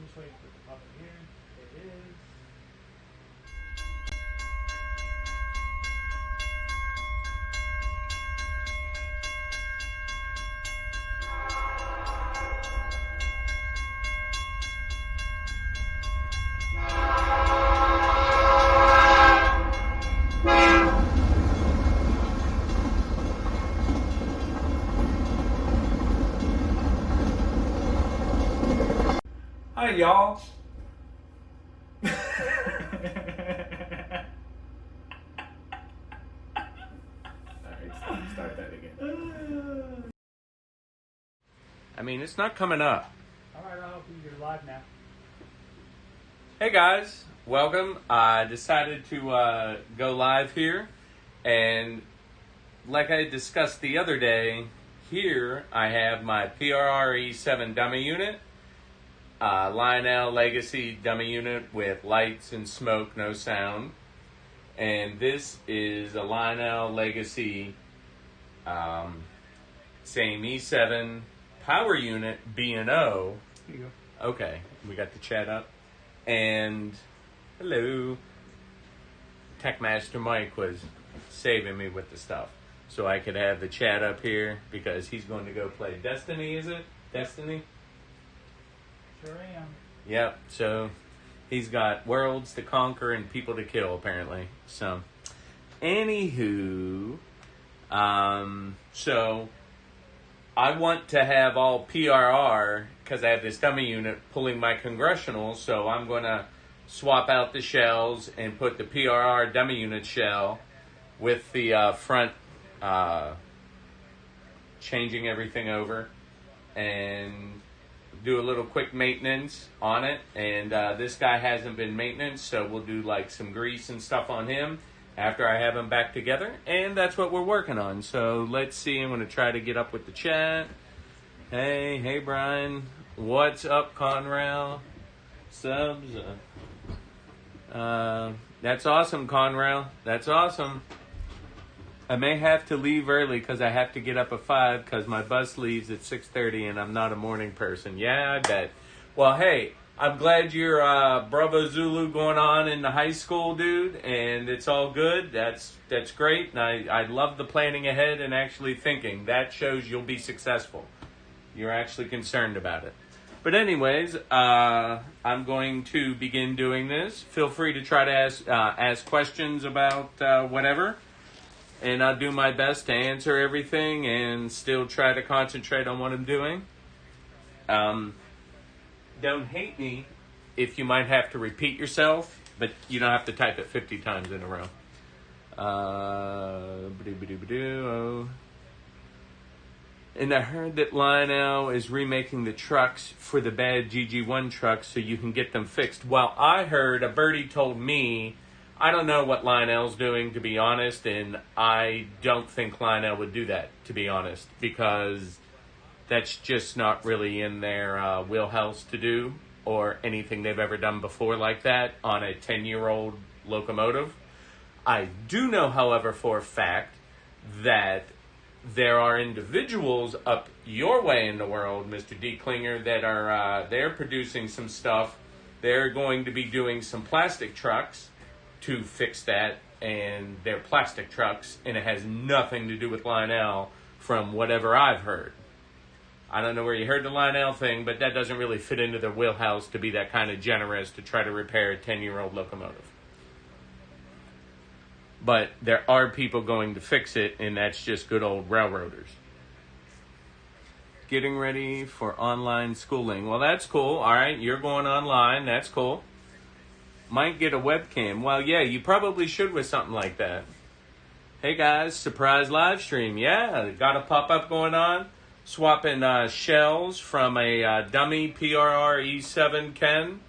I'm just waiting for it to pop in here. There it is. Hi, y'all. Alright, start that again. I mean, it's not coming up. Alright, I'll open your live now. Hey guys, welcome. I decided to go live here, and like I discussed the other day, here I have my PRR E7 Dummy unit. Lionel Legacy dummy unit with lights and smoke, no sound. And this is a Lionel Legacy same E7 power unit B&O. Here you go. Okay, we got the chat up. And hello. Techmaster Mike was saving me with the stuff so I could have the chat up here because he's going to go play Destiny, is it? Destiny? Sure am. Yep, so he's got worlds to conquer and people to kill, apparently. So, anywho, so I want to have all PRR because I have this dummy unit pulling my Congressional, so I'm going to swap out the shells and put the PRR dummy unit shell with the front, changing everything over, and do a little quick maintenance on it. And this guy hasn't been maintenance, so we'll do like some grease and stuff on him after I have him back together, and that's what we're working on. So let's see. I'm going to try to get up with the chat. Hey Brian, what's up, Conrail? Subs. That's awesome, Conrail. That's awesome. I may have to leave early because I have to get up at 5 because my bus leaves at 6:30 and I'm not a morning person. Yeah, I bet. Well, hey, I'm glad you're Bravo Zulu going on in the high school, dude, and it's all good. That's great, and I love the planning ahead and actually thinking. That shows you'll be successful. You're actually concerned about it. But anyways, I'm going to begin doing this. Feel free to try to ask questions about whatever. And I'll do my best to answer everything and still try to concentrate on what I'm doing. Don't hate me if you might have to repeat yourself, but you don't have to type it 50 times in a row. And I heard that Lionel is remaking the trucks for the bad GG1 trucks so you can get them fixed. Well, I heard, a birdie told me, I don't know what Lionel's doing, to be honest, and I don't think Lionel would do that, to be honest, because that's just not really in their wheelhouse to do, or anything they've ever done before like that on a 10-year-old locomotive. I do know, however, for a fact that there are individuals up your way in the world, Mr. D. Klinger, that are they're producing some stuff. They're going to be doing some plastic trucks to fix that, and they're plastic trucks, and it has nothing to do with Lionel from whatever I've heard. I don't know where you heard the Lionel thing, but that doesn't really fit into their wheelhouse to be that kind of generous to try to repair a 10-year-old locomotive. But there are people going to fix it, and that's just good old railroaders. Getting ready for online schooling. Well, that's cool. All right, you're going online. That's cool. Might get a webcam. Well, yeah, you probably should with something like that. Hey, guys, surprise live stream. Yeah, got a pop-up going on. Swapping shells from a dummy PRR E7 Ken.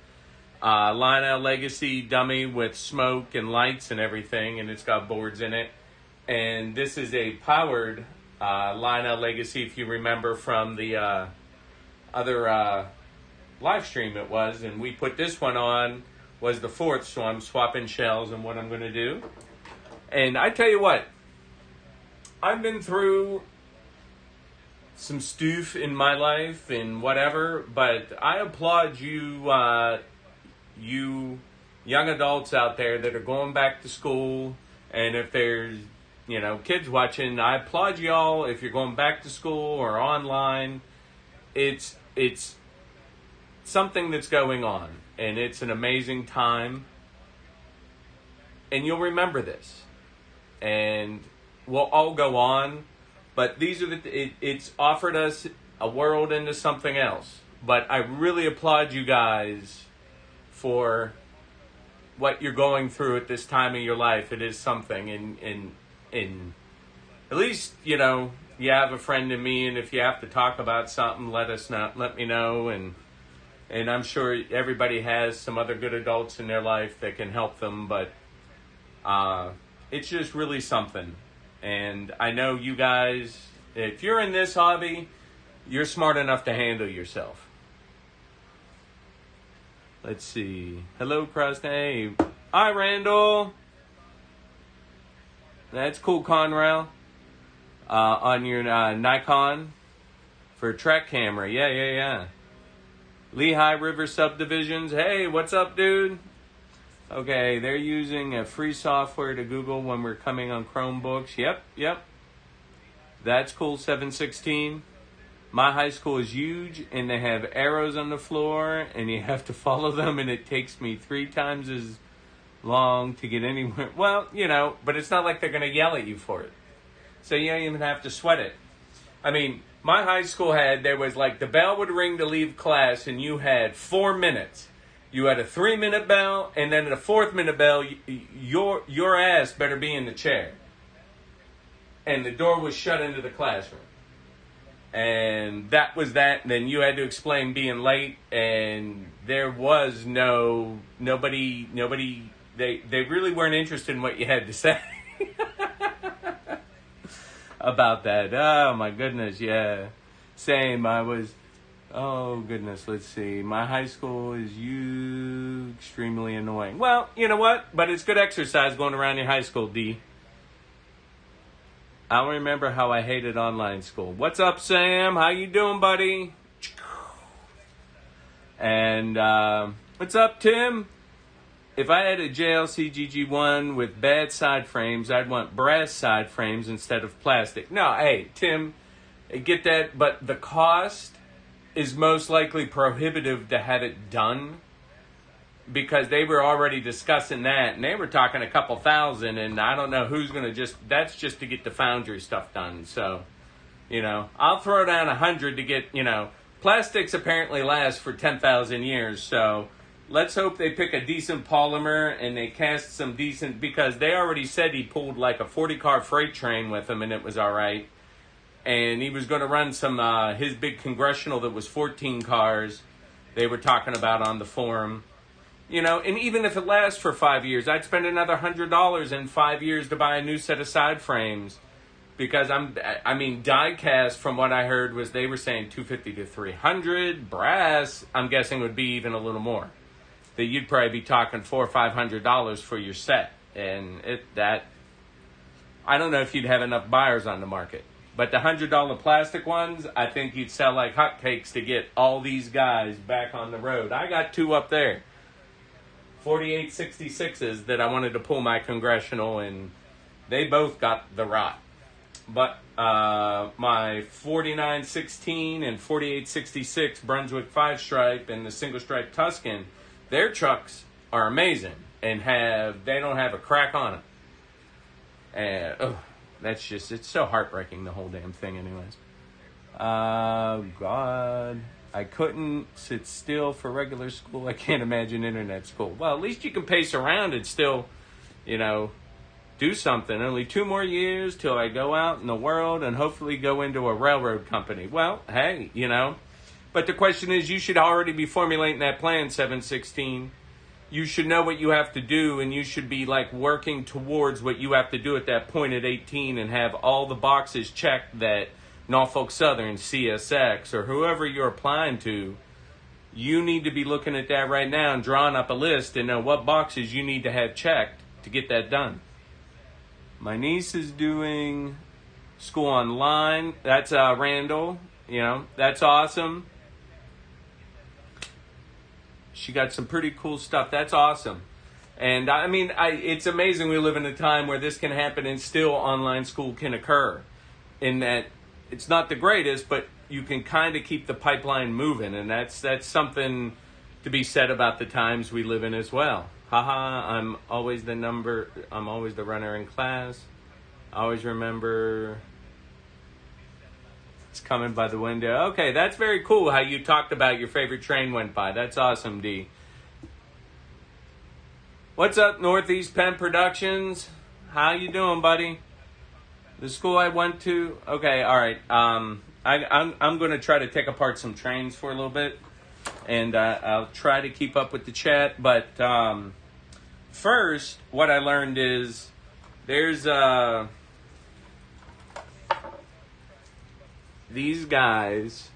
Lionel Legacy dummy with smoke and lights and everything, and it's got boards in it. And this is a powered Lionel Legacy, if you remember from the other live stream it was. And we put this one on, was the 4th, so I'm swapping shells and what I'm going to do. And I tell you what, I've been through some stoof in my life and whatever, but I applaud you, you young adults out there that are going back to school, and if there's, kids watching, I applaud you all if you're going back to school or online. It's something that's going on, and it's an amazing time, and you'll remember this, and we'll all go on, but these are it's offered us a world into something else. But I really applaud you guys for what you're going through at this time of your life. It is something, and at least, you have a friend in me, and if you have to talk about something, let me know, and I'm sure everybody has some other good adults in their life that can help them, but it's just really something. And I know you guys, if you're in this hobby, you're smart enough to handle yourself. Let's see. Hello, Crust. Hey. Hi, Randall. That's cool, Conrail. On your Nikon for a track camera. Yeah. Lehigh River Subdivisions. Hey, what's up, dude? Okay, they're using a free software to Google when we're coming on Chromebooks. Yep. That's cool, 716. My high school is huge, and they have arrows on the floor, and you have to follow them, and it takes me 3 times as long to get anywhere. Well, but it's not like they're going to yell at you for it. So you don't even have to sweat it. I mean, my high school there was like the bell would ring to leave class, and you had 4 minutes. You had a 3-minute bell, and then at a 4th-minute bell, your ass better be in the chair. And the door was shut into the classroom. And that was that. And then you had to explain being late, and there was nobody, they really weren't interested in what you had to say about that. Oh, my goodness, yeah. Same, oh, goodness, let's see. My high school is extremely annoying. Well, you know what? But it's good exercise going around your high school, D. I'll remember how I hated online school. What's up, Sam? How you doing, buddy? And what's up, Tim? If I had a JLC GG1 with bad side frames, I'd want brass side frames instead of plastic. No, hey, Tim, I get that, but the cost is most likely prohibitive to have it done, because they were already discussing that, and they were talking a couple thousand, and I don't know who's going to that's just to get the foundry stuff done. So, I'll throw down 100 to get, plastics apparently last for 10,000 years, so let's hope they pick a decent polymer and they cast some decent, because they already said he pulled like a 40-car freight train with him, and it was all right. And he was going to run some, his big Congressional that was 14 cars, they were talking about on the forum. And even if it lasts for 5 years, I'd spend another $100 in 5 years to buy a new set of side frames. Because die cast, from what I heard, was they were saying $250 to $300. Brass, I'm guessing, would be even a little more. That you'd probably be talking $400 or $500 for your set. And I don't know if you'd have enough buyers on the market. But the $100 plastic ones, I think you'd sell like hotcakes to get all these guys back on the road. I got 2 up there. 4866s that I wanted to pull my Congressional, and they both got the rot. But my 4916 and 4866 Brunswick 5-stripe and the single-stripe Tuscan, their trucks are amazing and they don't have a crack on them. And it's so heartbreaking, the whole damn thing anyways. God, I couldn't sit still for regular school. I can't imagine internet school. Well, at least you can pace around and still, do something. Only 2 more years till I go out in the world and hopefully go into a railroad company. Well, hey, But the question is, you should already be formulating that plan, 716. You should know what you have to do, and you should be working towards what you have to do at that point at 18 and have all the boxes checked that Norfolk Southern, CSX, or whoever you're applying to, you need to be looking at that right now and drawing up a list and know what boxes you need to have checked to get that done. My niece is doing school online. That's Randall. You know, that's awesome. She got some pretty cool stuff. That's awesome. And I mean, it's amazing we live in a time where this can happen and still online school can occur. In that it's not the greatest, but you can kind of keep the pipeline moving. And that's something to be said about the times we live in as well. Haha, I'm always the runner in class. I always remember it's coming by the window. Okay, that's very cool how you talked about your favorite train went by. That's awesome, D. What's up, Northeast Penn Productions? How you doing, buddy? The school I went to. Okay, all right. I'm going to try to take apart some trains for a little bit, and I'll try to keep up with the chat. But first, what I learned is there's these guys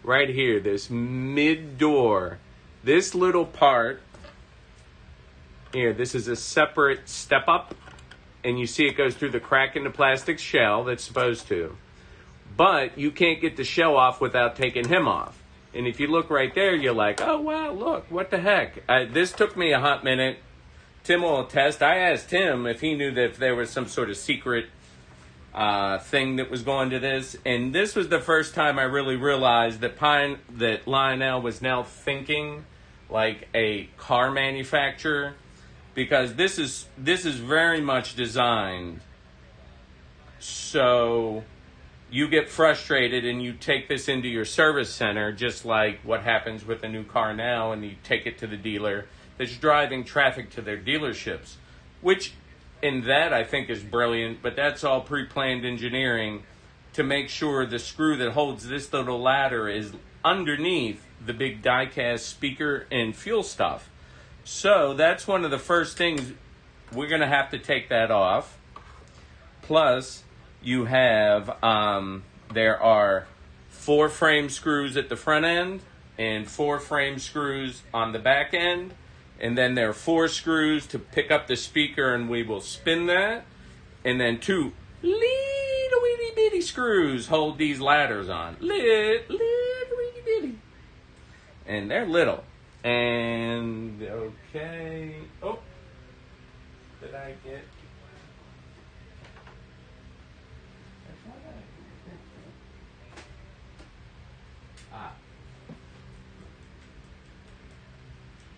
right here. This mid door, this little part. Here, this is a separate step up, and you see it goes through the crack in the plastic shell that's supposed to. But you can't get the shell off without taking him off. And if you look right there, you're like, oh, wow, look, what the heck? This took me a hot minute. Tim will attest. I asked him if he knew that if there was some sort of secret thing that was going to this. And this was the first time I really realized that Lionel was now thinking like a car manufacturer. Because this is very much designed so you get frustrated and you take this into your service center, just like what happens with a new car now, and you take it to the dealer that's driving traffic to their dealerships, which in that I think is brilliant, but that's all pre-planned engineering to make sure the screw that holds this little ladder is underneath the big die-cast speaker and fuel stuff. So that's one of the first things. We're going to have to take that off. Plus, you have, there are 4 frame screws at the front end and 4 frame screws on the back end. And then there are 4 screws to pick up the speaker, and we will spin that. And then 2 little itty bitty screws hold these ladders on. Little itty bitty. And they're little. And, okay. Oh, did I get...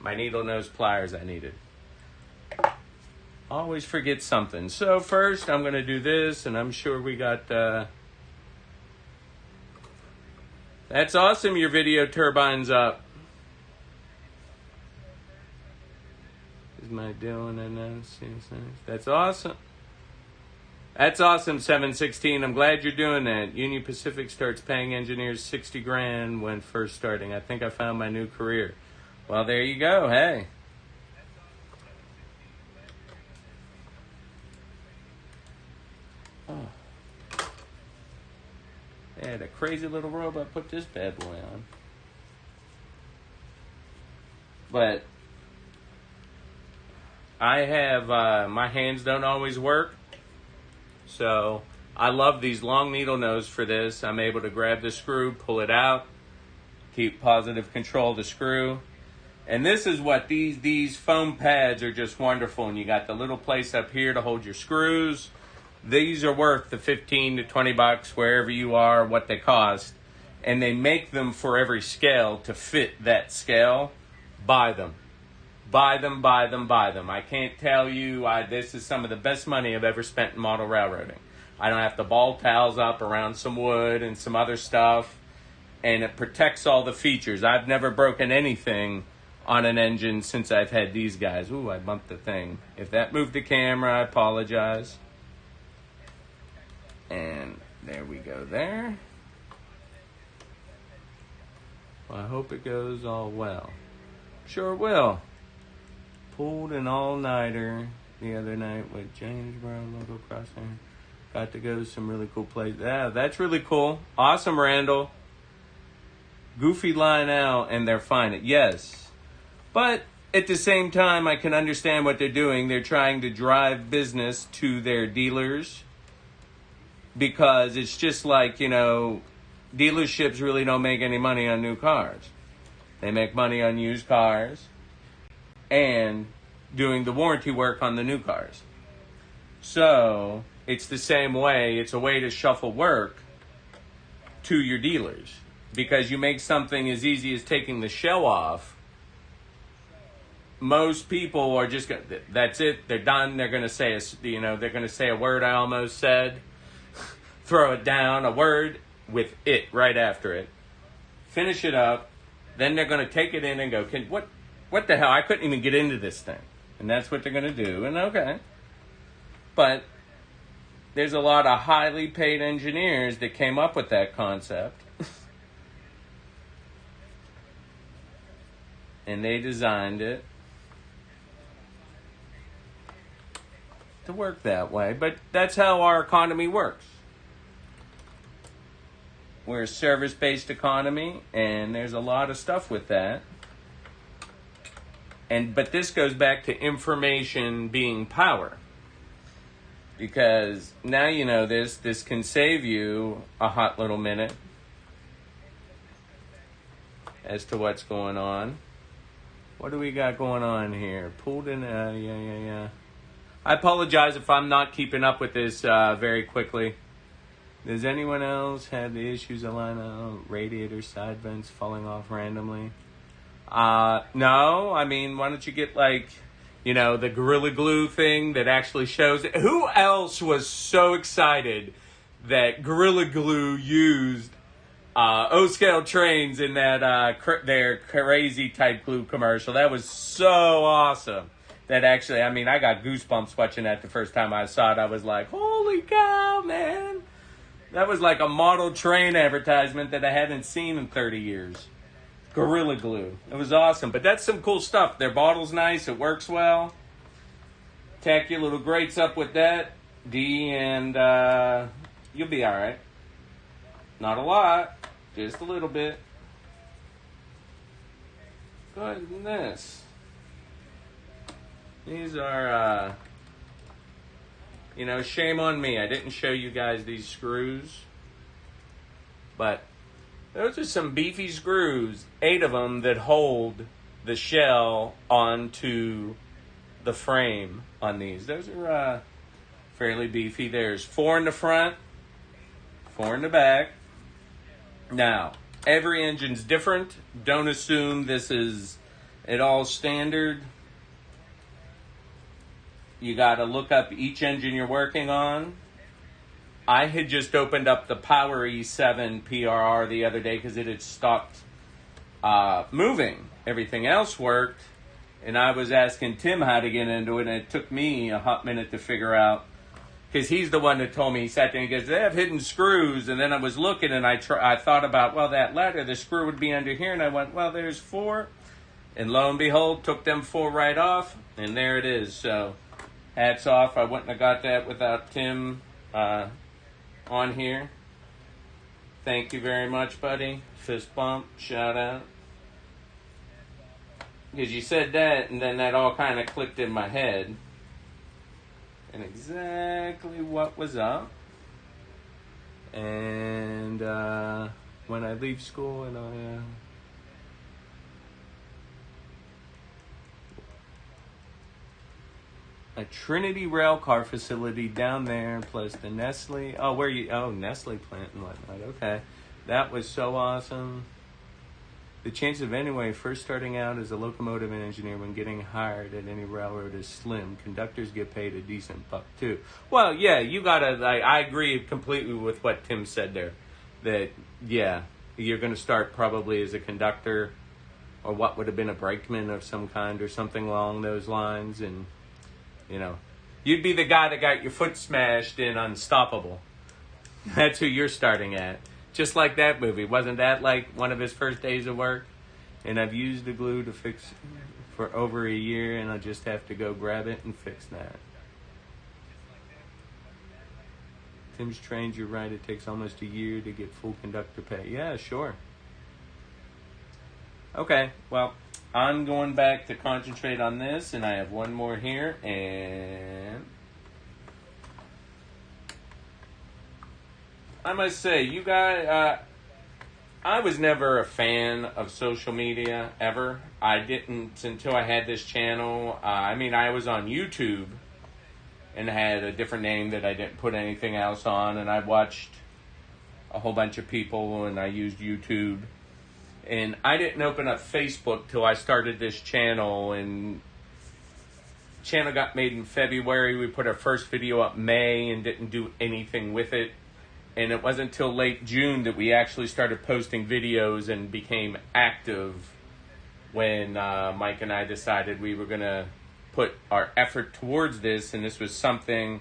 My needle nose pliers I needed. Always forget something. So first I'm going to do this, and I'm sure we got... That's awesome, your video turbine's up. Is my doing announcing? That's awesome. That's awesome, 716. I'm glad you're doing that. Union Pacific starts paying engineers $60,000 when first starting. I think I found my new career. Well, there you go. Hey. Oh. Yeah, the crazy little robot put this bad boy on. But I have, my hands don't always work. So I love these long needle nose for this. I'm able to grab the screw, pull it out, keep positive control of the screw. And this is what these foam pads are just wonderful. And you got the little place up here to hold your screws. These are worth the $15 to $20 wherever you are, what they cost. And they make them for every scale to fit that scale. Buy them. Buy them, buy them, buy them. I can't tell you, this is some of the best money I've ever spent in model railroading. I don't have to ball towels up around some wood and some other stuff. And it protects all the features. I've never broken anything on an engine since I've had these guys. Ooh, I bumped the thing. If that moved the camera, I apologize. And there we go there. Well, I hope it goes all well. Sure it will. Pulled an all-nighter the other night with Jamesboro local crossing. Got to go to some really cool places. Yeah, that's really cool. Awesome, Randall. Goofy Lionel, and they're fine. Yes. But at the same time, I can understand what they're doing. They're trying to drive business to their dealers because it's just like, you know, dealerships really don't make any money on new cars. They make money on used cars and doing the warranty work on the new cars. So it's the same way. It's a way to shuffle work to your dealers, because you make something as easy as taking the shell off. Most people are just going, that's it, they're done. They're going to say they're going to say a word I almost said, throw it down, a word with it right after it, finish it up. Then they're going to take it in and go, what the hell? I couldn't even get into this thing. And that's what they're going to do. And okay. But there's a lot of highly paid engineers that came up with that concept. And they designed it to work that way. But that's how our economy works. We're a service-based economy, and there's a lot of stuff with that. But this goes back to information being power. Because now you know this can save you a hot little minute as to what's going on. What do we got going on here? Pulled in, yeah. I apologize if I'm not keeping up with this very quickly. Does anyone else have the issues of radiator side vents falling off randomly? No. I mean, why don't you get the Gorilla Glue thing that actually shows it? Who else was so excited that Gorilla Glue used O-scale trains in that their crazy type glue commercial? That was so awesome. That actually, I got goosebumps watching that the first time I saw it. I was like, holy cow, man. That was like a model train advertisement that I hadn't seen in 30 years. Gorilla Glue. It was awesome. But that's some cool stuff. Their bottle's nice. It works well. Tack your little grates up with that, D, and you'll be all right. Not a lot. Just a little bit. Goodness. These are... shame on me. I didn't show you guys these screws. But those are some beefy screws. 8 of them that hold the shell onto the frame on these. Those are fairly beefy. There's 4 in the front, 4 in the back. Now, every engine's different. Don't assume this is at all standard. You got to look up each engine you're working on. I had just opened up the PwR E7 PRR the other day because it had stopped moving. Everything else worked, and I was asking Tim how to get into it, and it took me a hot minute to figure out, because he's the one that told me. He sat there and he goes, they have hidden screws, and then I was looking, and I thought about, that ladder, the screw would be under here, and I went, there's 4, and lo and behold, took them 4 right off, and there it is. So hats off. I wouldn't have got that without Tim on here. Thank you very much, buddy. Fist bump. Shout out. Because you said that, and then that all kind of clicked in my head. And exactly what was up. And when I leave school, and a Trinity railcar facility down there, plus the Nestle. Nestle plant and whatnot. Okay. That was so awesome. The chances of anyone first starting out as a locomotive engineer when getting hired at any railroad is slim. Conductors get paid a decent buck too. Well, yeah, you gotta, I agree completely with what Tim said there. That, yeah, you're gonna start probably as a conductor, or what would have been a brakeman of some kind, or something along those lines, and you'd be the guy that got your foot smashed in Unstoppable. That's who you're starting at. Just like that movie. Wasn't that like one of his first days of work? And I've used the glue to fix for over a year, and I just have to go grab it and fix that. Tim's trained, you're right. It takes almost a year to get full conductor pay. Yeah, sure. Okay, well, I'm going back to concentrate on this, and I have one more here, and I must say, you guys, I was never a fan of social media, ever. I didn't until I had this channel. I was on YouTube and had a different name that I didn't put anything else on, and I watched a whole bunch of people, and I used YouTube. And I didn't open up Facebook till I started this channel, and channel got made in February. We put our first video up May and didn't do anything with it. And it wasn't until late June that we actually started posting videos and became active when Mike and I decided we were going to put our effort towards this, and this was something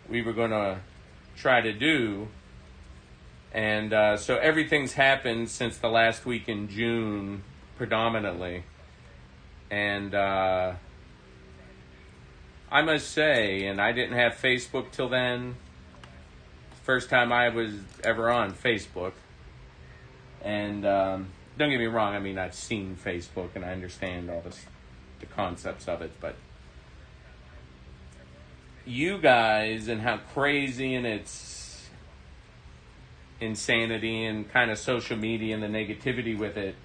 we were going to try to do. And so everything's happened since the last week in June, predominantly. And I must say, and I didn't have Facebook till then. First time I was ever on Facebook. And don't get me wrong, I've seen Facebook and I understand all the concepts of it, but you guys and how crazy and its insanity and kind of social media and the negativity with it,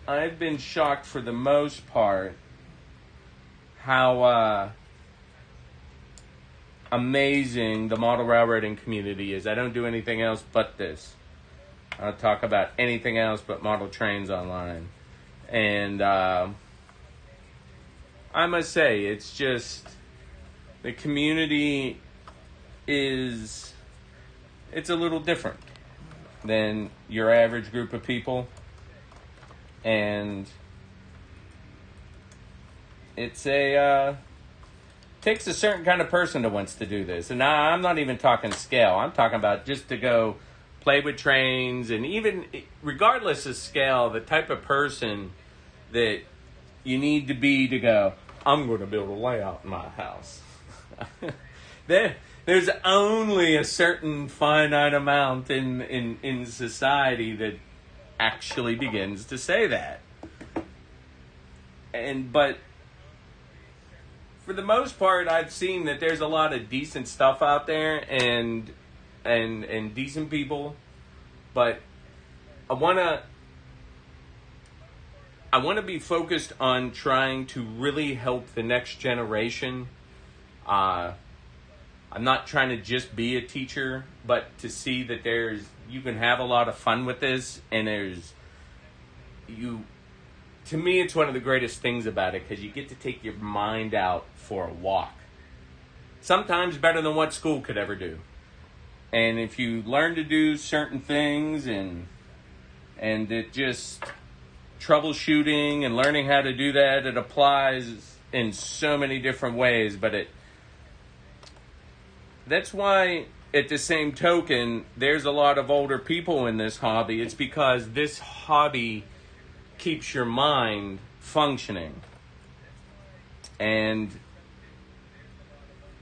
I've been shocked for the most part how amazing the model railroading community is. I don't do anything else but this. I don't talk about anything else but model trains online. And I must say, it's just, the community it's a little different than your average group of people. And it's takes a certain kind of person that wants to do this. And I'm not even talking scale. I'm talking about just to go play with trains, and even regardless of scale, the type of person that you need to be to go, I'm going to build a layout in my house. There's only a certain finite amount in society that actually begins to say that. But for the most part, I've seen that there's a lot of decent stuff out there and decent people, but I want to be focused on trying to really help the next generation. I'm not trying to just be a teacher, but to see that you can have a lot of fun with this, and to me, it's one of the greatest things about it, because you get to take your mind out for a walk. Sometimes better than what school could ever do. And if you learn to do certain things and it just troubleshooting and learning how to do that, it applies in so many different ways. But that's why, at the same token, there's a lot of older people in this hobby. It's because this hobby keeps your mind functioning. And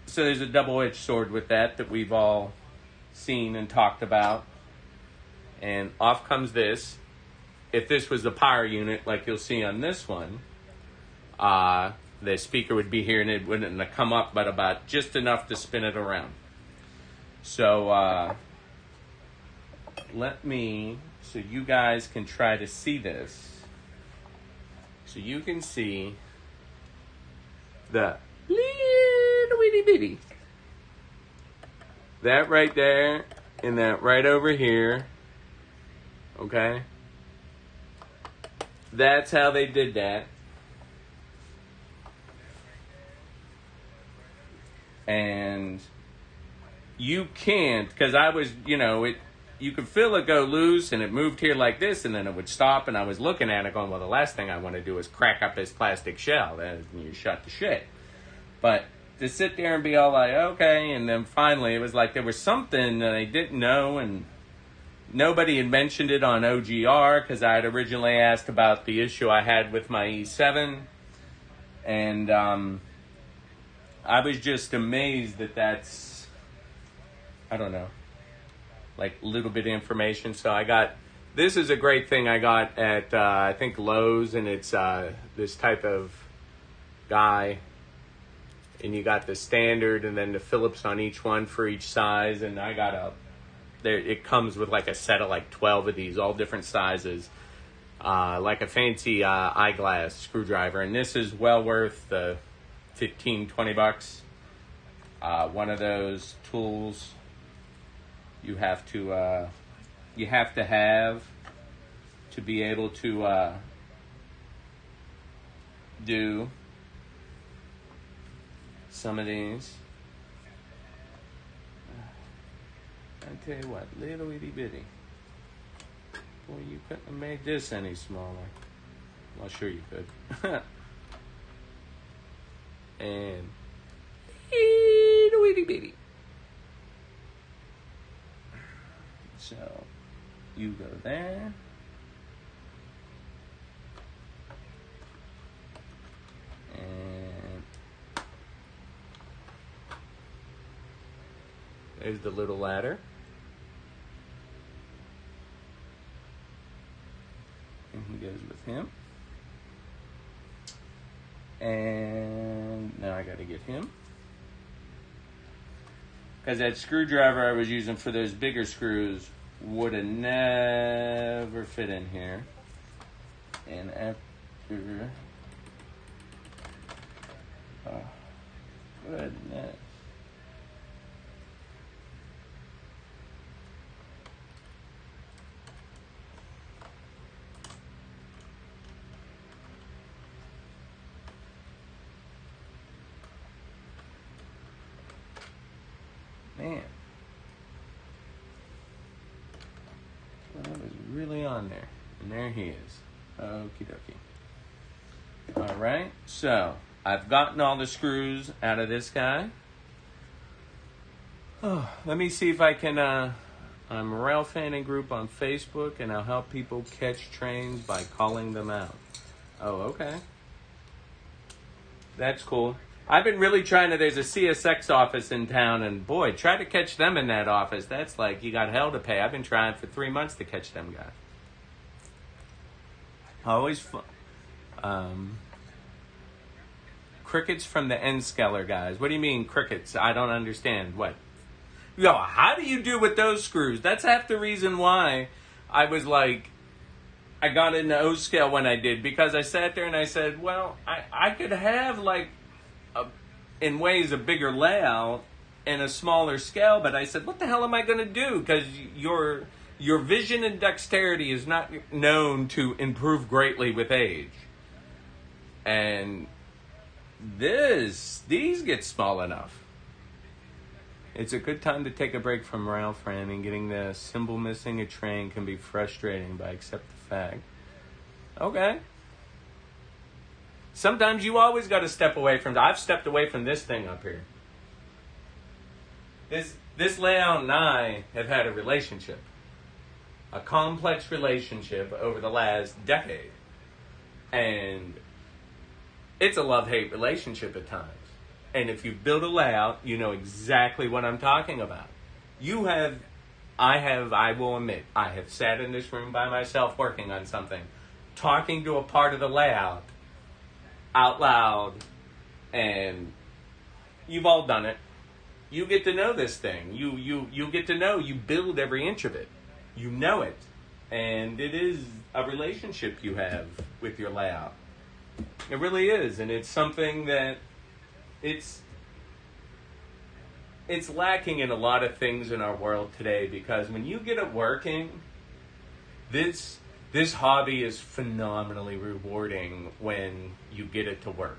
so there's a double-edged sword with that we've all seen and talked about. And off comes this. If this was the power unit, like you'll see on this one, the speaker would be here and it wouldn't have come up, but about just enough to spin it around. So so you guys can try to see this. So you can see the little bitty bitty. That right there and that right over here. Okay? That's how they did that. And you can't, because I was, you could feel it go loose and it moved here like this and then it would stop, and I was looking at it going, well, the last thing I want to do is crack up this plastic shell. Then you shut the shit. But to sit there and be all like, okay, and then finally it was like there was something that I didn't know, and nobody had mentioned it on OGR because I had originally asked about the issue I had with my E7. And I was just amazed that that's, I don't know, like a little bit of information. So this is a great thing I got at, I think Lowe's, and it's this type of guy. And you got the standard and then the Phillips on each one for each size. And I got a it comes with like a set of like 12 of these, all different sizes, like a fancy eyeglass screwdriver. And this is well worth the $15-20. One of those tools you have to have to be able to do some of these. I tell you what, little itty bitty. Boy, you couldn't have made this any smaller. Well, sure you could. And little itty bitty. So you go there. And there's the little ladder. And he goes with him. And now I got to get him. Because that screwdriver I was using for those bigger screws would have never fit in here. And after... Oh, goodness. Man. Well, that was really on there. And there he is. Okie dokie. Alright, so I've gotten all the screws out of this guy. Oh, let me see if I can, I'm a rail fanning group on Facebook, and I'll help people catch trains by calling them out. Oh, okay. That's cool. I've been really trying to, there's a CSX office in town, and boy, try to catch them in that office. That's like, you got hell to pay. I've been trying for 3 months to catch them guys. Always fun. Crickets from the N-Skeller guys. What do you mean crickets? I don't understand. What? Yo, how do you do with those screws? That's half the reason why I was like, I got into O-scale when I did, because I sat there and I said, well, I could have like, in ways a bigger layout and a smaller scale, but I said, what the hell am I going to do? Because your vision and dexterity is not known to improve greatly with age. And these get small enough. It's a good time to take a break from rail fanning. Getting the symbol missing a train can be frustrating, but I accept the fact. Okay. Sometimes you always got to step away from... I've stepped away from this thing up here. This layout and I have had a relationship. A complex relationship over the last decade. And it's a love-hate relationship at times. And if you build a layout, you know exactly what I'm talking about. I will admit, I have sat in this room by myself working on something, talking to a part of the layout out loud, and you've all done it. You get to know this thing. You get to know, you build every inch of it. You know it. And it is a relationship you have with your layout. It really is. And it's something that it's lacking in a lot of things in our world today, because when you get it working, this hobby is phenomenally rewarding when you get it to work.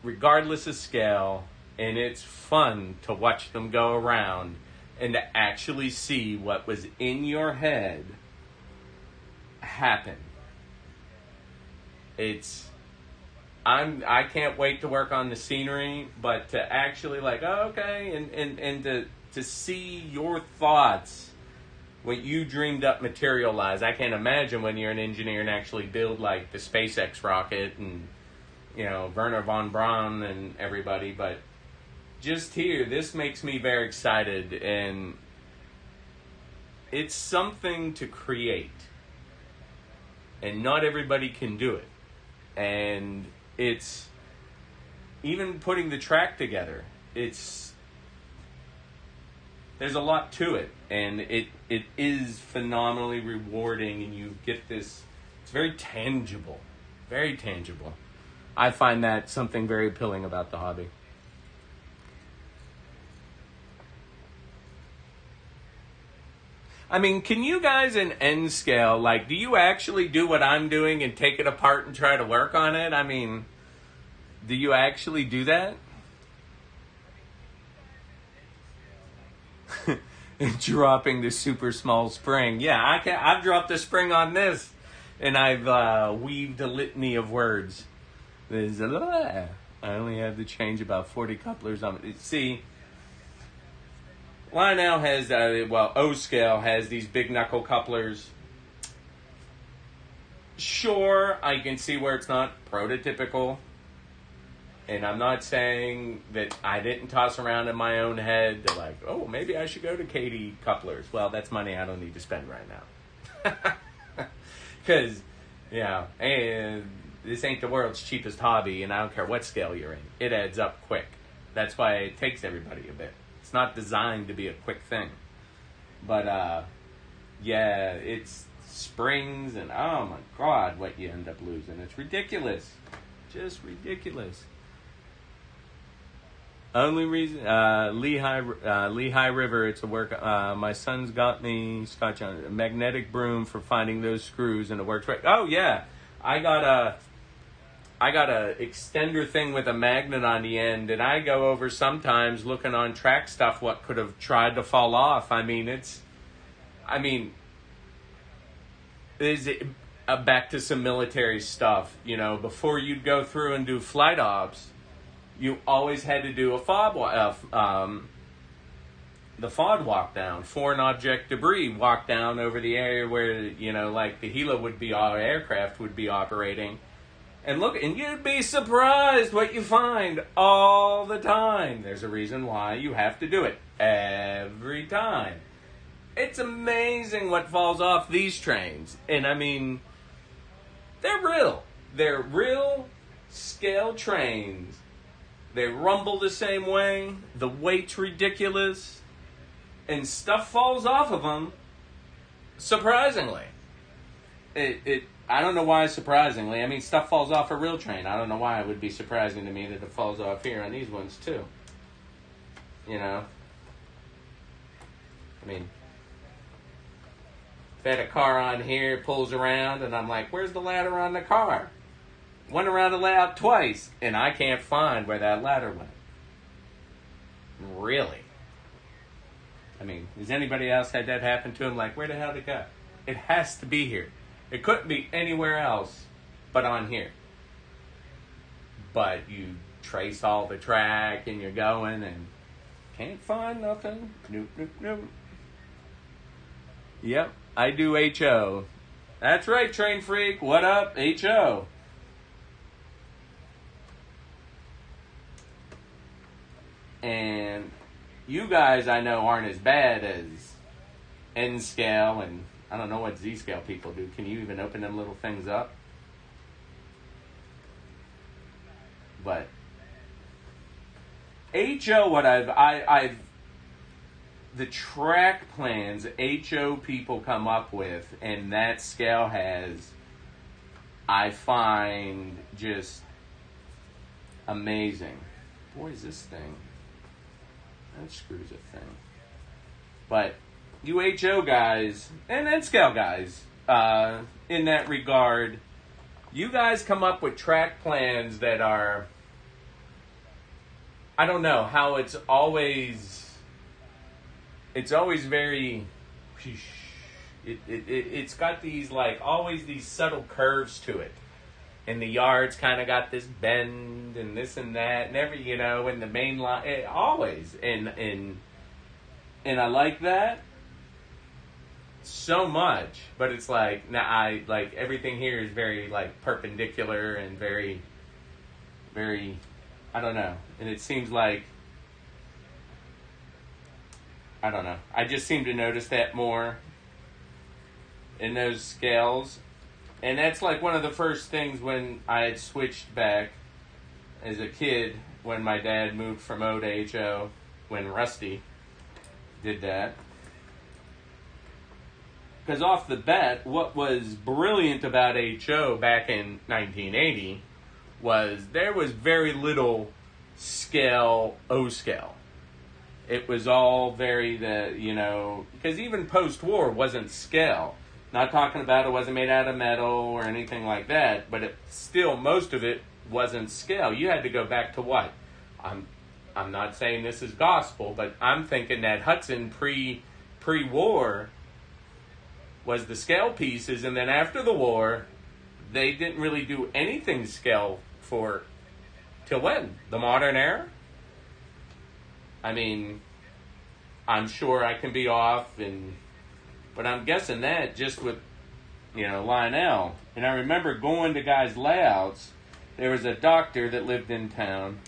Regardless of scale, and it's fun to watch them go around and to actually see what was in your head happen. I can't wait to work on the scenery, but to actually like, oh, okay, and to see your thoughts, what you dreamed up materialize. I can't imagine when you're an engineer and actually build like the SpaceX rocket and, you know, Werner von Braun and everybody, but just here, this makes me very excited, and it's something to create, and not everybody can do it. And it's even putting the track together. It's there's a lot to it, and it is phenomenally rewarding, and you get this, it's very tangible, very tangible. I find that something very appealing about the hobby. I mean, can you guys in N scale, like, do you actually do what I'm doing and take it apart and try to work on it? I mean, do you actually do that? Dropping the super small spring. Yeah, I've dropped a spring on this, and I've weaved a litany of words. I only had to change about 40 couplers on it. See, Lionel has, O scale has these big knuckle couplers. Sure, I can see where it's not prototypical. And I'm not saying that I didn't toss around in my own head to like, oh, maybe I should go to Katie couplers. Well, that's money I don't need to spend right now. Because, and this ain't the world's cheapest hobby, and I don't care what scale you're in. It adds up quick. That's why it takes everybody a bit. It's not designed to be a quick thing. But, it's springs, and oh my God, what you end up losing. It's ridiculous. Just ridiculous. Only reason, Lehigh River, it's a work, my son's got me, Scotch, a magnetic broom for finding those screws, and it works right. Oh, yeah. I got a extender thing with a magnet on the end, and I go over sometimes looking on track stuff what could have tried to fall off. Back to some military stuff. Before you'd go through and do flight ops, you always had to do a the FOD walk down, foreign object debris walk down over the area where, like the Gila aircraft would be operating. And look, and you'd be surprised what you find all the time. There's a reason why you have to do it every time. It's amazing what falls off these trains. And they're real. They're real scale trains. They rumble the same way. The weight's ridiculous. And stuff falls off of them, surprisingly. I don't know why surprisingly. Stuff falls off a real train. I don't know why it would be surprising to me that it falls off here on these ones, too. If I had a car on here, it pulls around, and I'm like, where's the ladder on the car? Went around the layout twice, and I can't find where that ladder went. Really? Has anybody else had that happen to them? Like, where the hell did it go? It has to be here. It couldn't be anywhere else but on here. But you trace all the track, and you're going, and can't find nothing. Nope. Yep, I do HO. That's right, Train Freak. What up, HO? And you guys, I know, aren't as bad as N scale, and I don't know what Z scale people do. Can you even open them little things up? But HO, what I've the track plans HO people come up with, and that scale has, I find just amazing. Boy, is this thing. That screws a thing. But you HO guys, and N-scale guys, in that regard, you guys come up with track plans that are, I don't know, how it's always very, it's got these, like, always these subtle curves to it. And the yard's kind of got this bend and this and that and every, in the main line, always. And I like that so much, but it's like, now everything here is very, like, perpendicular and very, very, I don't know. And it seems like, I don't know. I just seem to notice that more in those scales. And that's like one of the first things when I had switched back as a kid, when my dad moved from O to HO, when Rusty did that. Because off the bat, what was brilliant about HO back in 1980 was there was very little scale, O-scale. It was all very, because even post-war wasn't scale. Not talking about it wasn't made out of metal or anything like that, but still most of it wasn't scale. You had to go back to what? I'm not saying this is gospel, but I'm thinking that Hudson pre-war was the scale pieces, and then after the war, they didn't really do anything scale for till when? The modern era? I mean, I'm sure I can be off, but I'm guessing that just with, Lionel. And I remember going to guys' layouts. There was a doctor that lived in town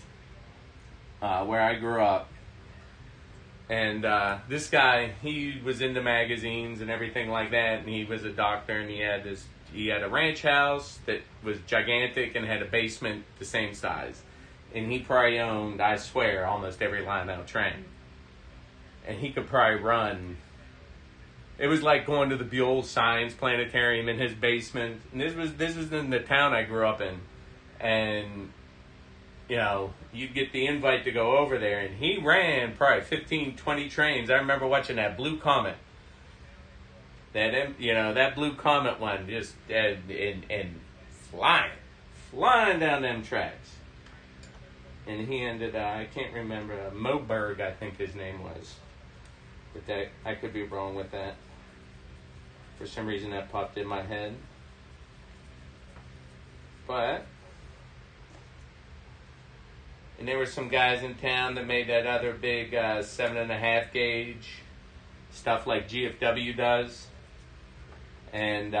where I grew up. And this guy, he was into magazines and everything like that, and he was a doctor, and he had a ranch house that was gigantic and had a basement the same size. And he probably owned, I swear, almost every Lionel train. And he could probably run. It was like going to the Buell Science Planetarium in his basement. And this was in the town I grew up in. And you'd get the invite to go over there, and he ran probably 15, 20 trains. I remember watching that Blue Comet. That Blue Comet one, just and flying down them tracks. And he ended, I can't remember, Moberg, I think his name was. But that, I could be wrong with that. For some reason that popped in my head. But, and there were some guys in town that made that other big 7.5 gauge stuff like GFW does. And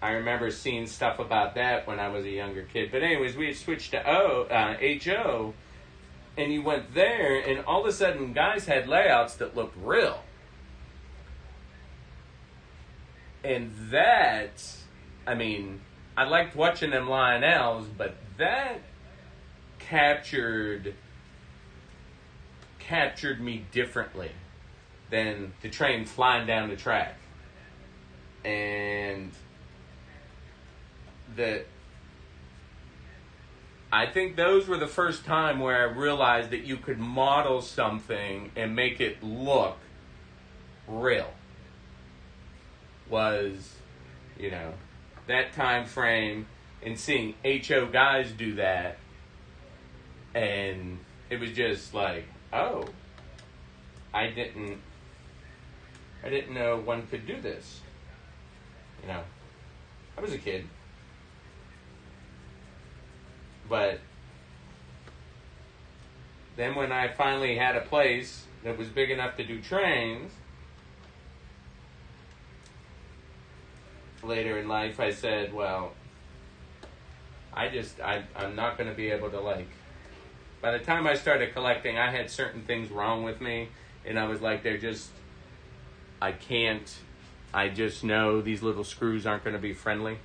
I remember seeing stuff about that when I was a younger kid. But anyways, we had switched to HO, and you went there, and all of a sudden guys had layouts that looked real. And that, I mean, I liked watching them Lionels, but that captured me differently than the train flying down the track. And I think those were the first time where I realized that you could model something and make it look real. Was, that time frame, and seeing HO guys do that, and it was just like, oh, I didn't know one could do this. I was a kid. But then when I finally had a place that was big enough to do trains, later in life I said, well, I'm not going to be able to, by the time I started collecting, I had certain things wrong with me, and I was like, I just know these little screws aren't going to be friendly.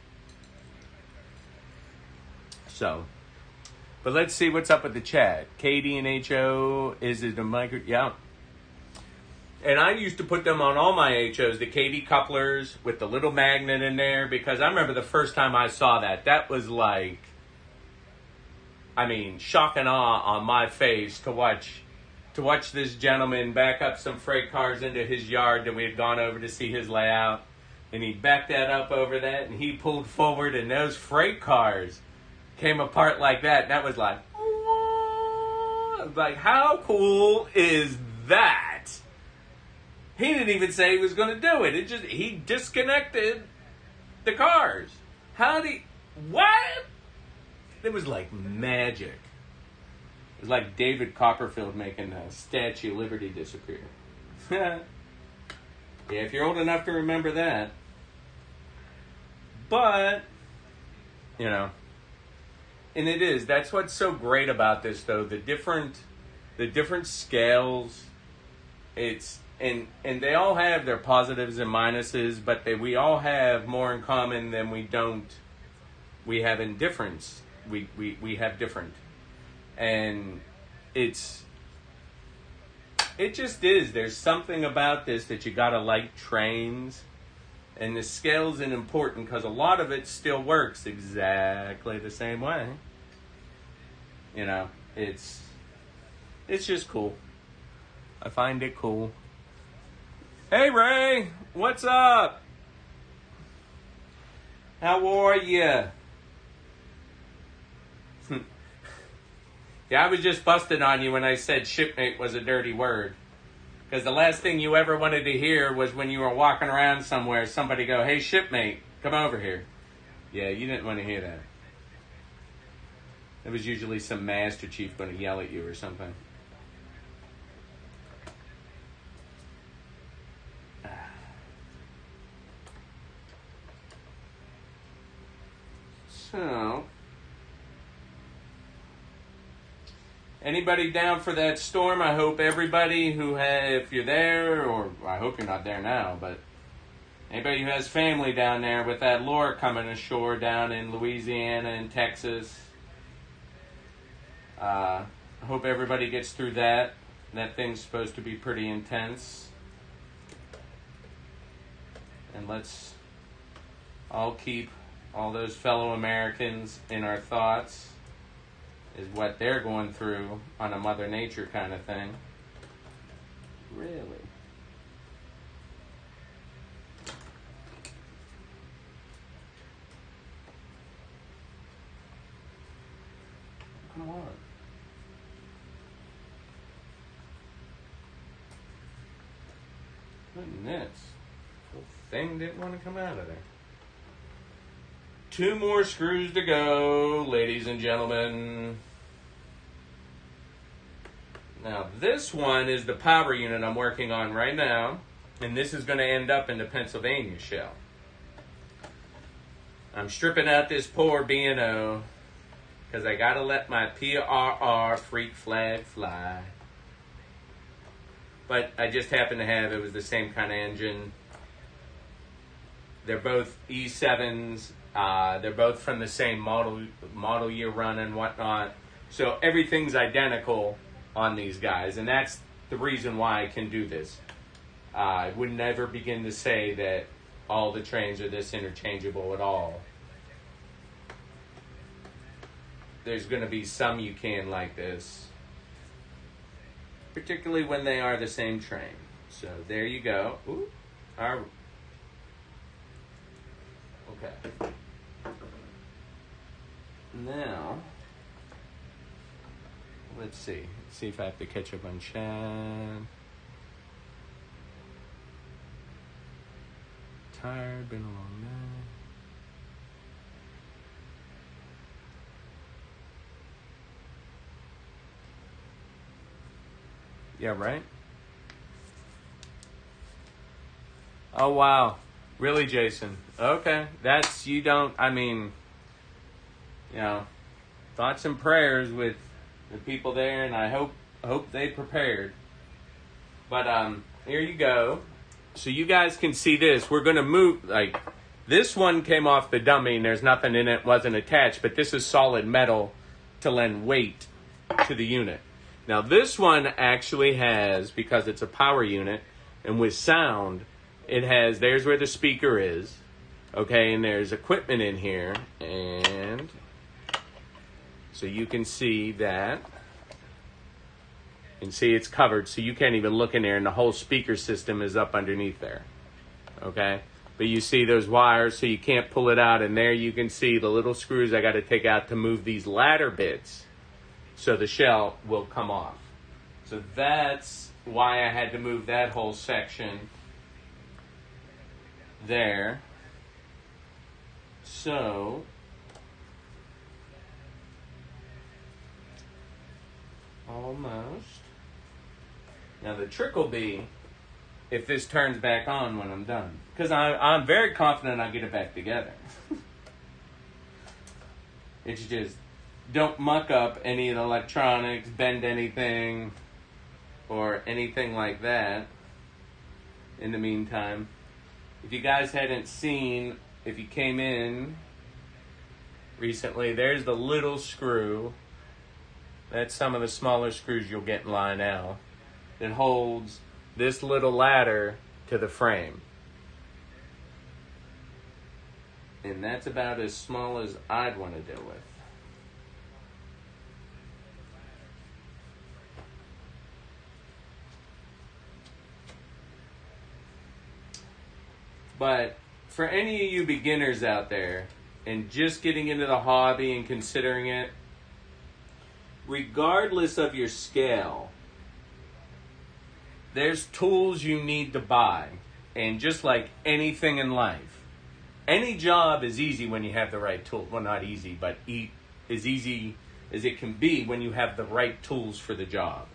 So, but let's see what's up with the chat. Katie and HO, is it a micro? Yeah. And I used to put them on all my HOs, the Katie couplers with the little magnet in there, because I remember the first time I saw that. That was like, shock and awe on my face to watch this gentleman back up some freight cars into his yard that we had gone over to see his layout. And he backed that up over that, and he pulled forward, and those freight cars came apart like that. And that was like, what? Like, how cool is that? He didn't even say he was going to do it. He disconnected the cars. What? It was like magic. It was like David Copperfield making the Statue of Liberty disappear. Yeah, if you're old enough to remember that. But, and it is. That's what's so great about this, though. The different scales. And they all have their positives and minuses, but we all have more in common than we don't. We have in difference. We have different. And it's it just is. There's something about this that you gotta like trains. And the scale's important because a lot of it still works exactly the same way. You know, it's just cool. I find it cool. Hey Ray, what's up? How are you? Yeah, I was just busting on you when I said shipmate was a dirty word. Because the last thing you ever wanted to hear was when you were walking around somewhere, somebody go, hey, shipmate, come over here. Yeah, you didn't want to hear that. It was usually some master chief going to yell at you or something. So, anybody down for that storm? I hope everybody who if you're there, or I hope you're not there now, but anybody who has family down there with that lure coming ashore down in Louisiana and Texas, I hope everybody gets through that. That thing's supposed to be pretty intense. And let's all keep all those fellow Americans in our thoughts. Is what they're going through on a Mother Nature kind of thing. Really? Come on. Goodness. The thing didn't want to come out of there. 2 more screws to go, ladies and gentlemen. Now, this one is the power unit I'm working on right now, and this is going to end up in the Pennsylvania shell. I'm stripping out this poor B&O because I got to let my PRR freak flag fly. But I just happen to have, it was the same kind of engine. They're both E7s. They're both from the same model year run and whatnot. So everything's identical on these guys. And that's the reason why I can do this. I would never begin to say that all the trains are this interchangeable at all. There's going to be some you can like this. Particularly when they are the same train. So there you go. Ooh. All right. Okay. Now, let's see. Let's see if I have to catch up on Chad. Tired, been a long night. Yeah, right? Oh, wow. Really, Jason? Okay. That's, you don't, I mean, you know, thoughts and prayers with the people there, and I hope they prepared. But here you go. So you guys can see this. We're going to move, like, this one came off the dummy, and there's nothing in it, wasn't attached, but this is solid metal to lend weight to the unit. Now, this one actually has, because it's a power unit, and with sound, it has, there's where the speaker is, okay, and there's equipment in here, and so you can see that. You can see it's covered, so you can't even look in there, and the whole speaker system is up underneath there, okay? But you see those wires, so you can't pull it out, and there you can see the little screws I got to take out to move these ladder bits so the shell will come off. So that's why I had to move that whole section there. So almost. Now the trick will be if this turns back on when I'm done. Because I'm very confident I'll get it back together. It's just, don't muck up any of the electronics, bend anything, or anything like that in the meantime. If you guys hadn't seen, if you came in recently, there's the little screw. That's some of the smaller screws you'll get in Lionel. that holds this little ladder to the frame. And that's about as small as I'd want to deal with. But for any of you beginners out there and just getting into the hobby and considering it, regardless of your scale, there's tools you need to buy. And just like anything in life, any job is easy when you have the right tools. Well, not easy, but as easy as it can be when you have the right tools for the job.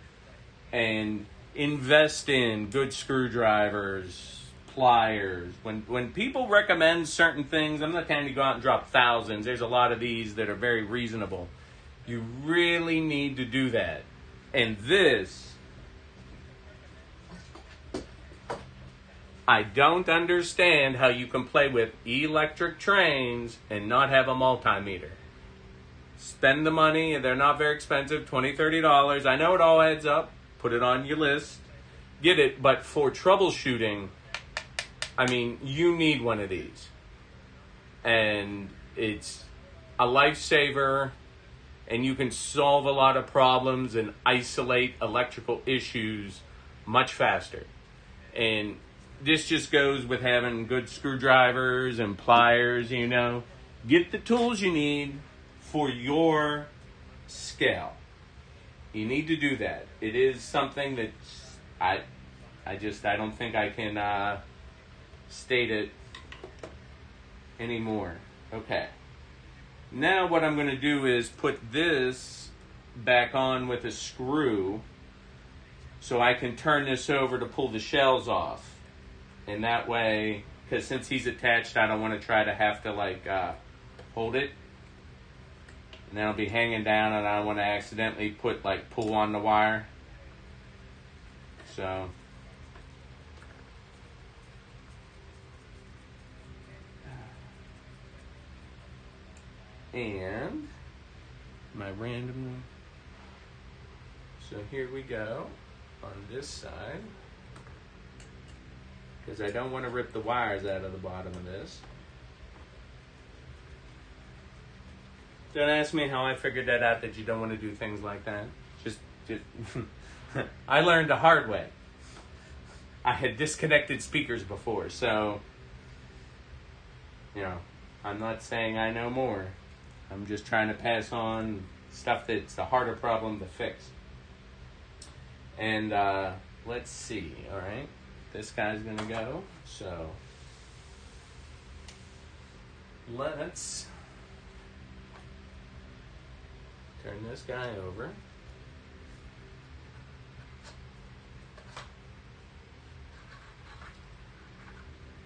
And invest in good screwdrivers, pliers. When people recommend certain things, I'm not trying to go out and drop thousands. There's a lot of these that are very reasonable. You really need to do that. And this, I don't understand how you can play with electric trains and not have a multimeter. Spend the money, and they're not very expensive, $20, $30. I know it all adds up. Put it on your list. Get it. But for troubleshooting, I mean, you need one of these. And it's a lifesaver, and you can solve a lot of problems and isolate electrical issues much faster. And this just goes with having good screwdrivers and pliers, you know. Get the tools you need for your scale. You need to do that. It is something that I don't think I can state it anymore. Okay. Now what I'm going to do is put this back on with a screw so I can turn this over to pull the shells off. And that way, because since he's attached, I don't want to try to have to hold it. And then I'll be hanging down and I don't want to accidentally pull on the wire. So and my random. So here we go on this side, because I don't want to rip the wires out of the bottom of this. Don't ask me how I figured that out, that you don't want to do things like that. Just I learned the hard way. I had disconnected speakers before, so I'm not saying I know more. I'm just trying to pass on stuff that's a harder problem to fix. And let's see, all right? This guy's going to go, so let's turn this guy over.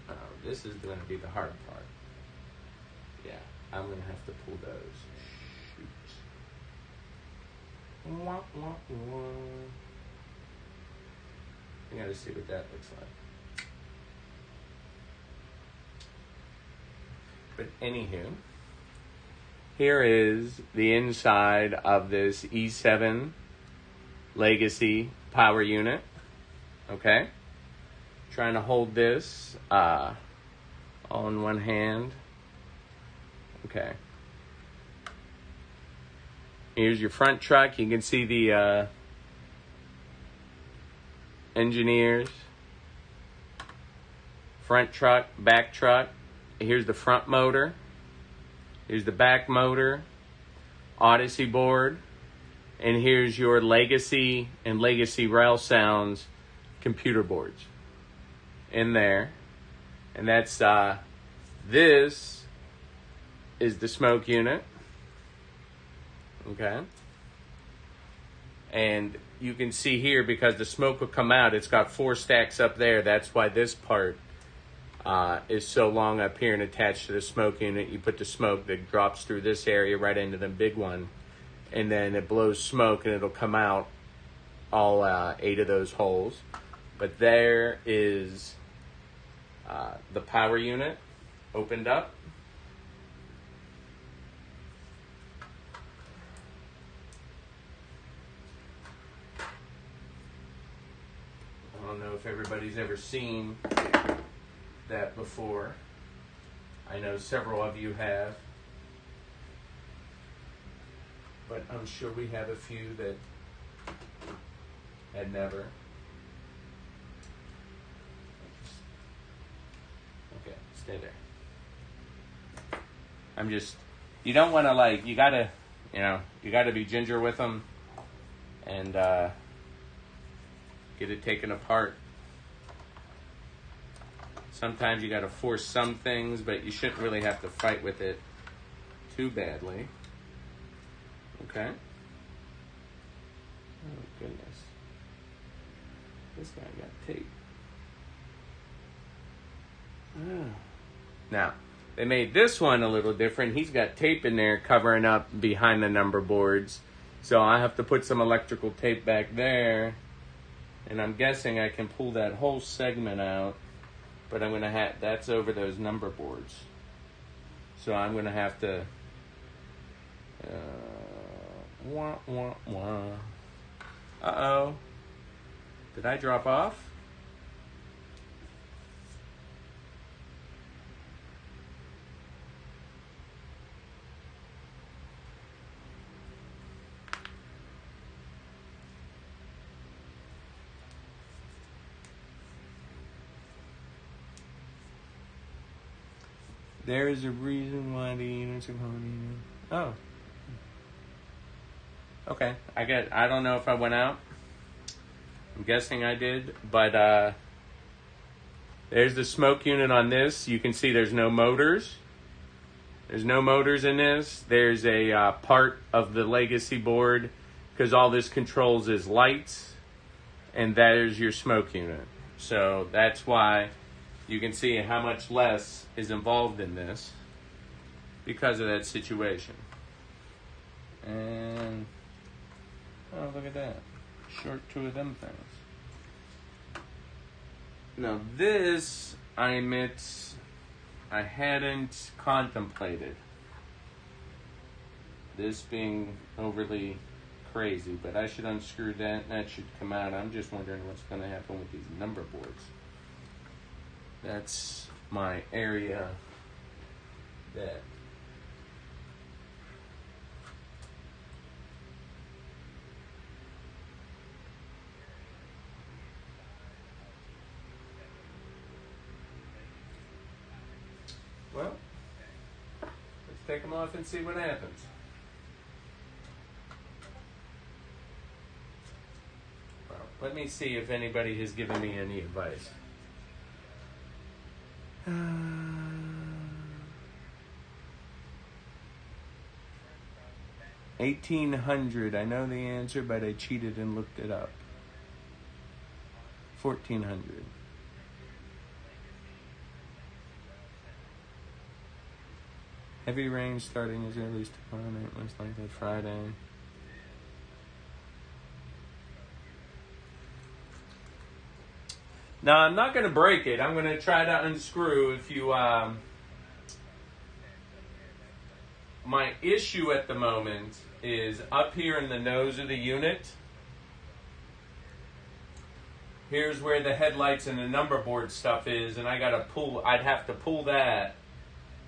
Oh, this is going to be the hard part. Yeah. I'm going to have to pull those. Shoot. Wah, wah, wah. I got to see what that looks like. But anywho, here is the inside of this E7 Legacy power unit. Okay? Trying to hold this all in one hand. Okay. Here's your front truck. You can see the engineers. Front truck, back truck. Here's the front motor. Here's the back motor. Odyssey board. And here's your Legacy and Legacy Rail Sounds computer boards in there. And that's this is the smoke unit. Okay. And you can see here, because the smoke will come out, it's got 4 stacks up there. That's why this part is so long up here and attached to the smoke unit. You put the smoke that drops through this area right into the big one, and then it blows smoke and it'll come out all 8 of those holes. But there is the power unit opened up. anybody's ever seen that before. I know several of you have. But I'm sure we have a few that had never. Okay, stay there. I'm just, you don't want to like, you gotta be ginger with them and get it taken apart. Sometimes you gotta force some things, but you shouldn't really have to fight with it too badly. Okay. Oh, goodness. This guy got tape. Oh. Now, they made this one a little different. He's got tape in there covering up behind the number boards. So I have to put some electrical tape back there. And I'm guessing I can pull that whole segment out. But I'm going to have, that's over those number boards. So I'm going to have to... Wah, wah, wah. Uh-oh. Did I drop off? There is a reason why the units are calling. Oh. Okay. I don't know if I went out. I'm guessing I did. But there's the smoke unit on this. You can see there's no motors. There's no motors in this. There's a part of the legacy board because all this controls is lights. And there's your smoke unit. So that's why you can see how much less is involved in this because of that situation. And, oh, look at that. Short two of them things. Now this, I admit, I hadn't contemplated. This being overly crazy, but I should unscrew that and that should come out. I'm just wondering what's going to happen with these number boards. That's my area that well, let's take them off and see what happens. Well, let me see if anybody has given me any advice. 1800. I know the answer, but I cheated and looked it up. 1400. Heavy rain starting as early as tomorrow night, most likely Friday. Now, I'm not going to break it. I'm going to try to unscrew if you... My issue at the moment is up here in the nose of the unit. Here's where the headlights and the number board stuff is, and I got to pull... I'd have to pull that.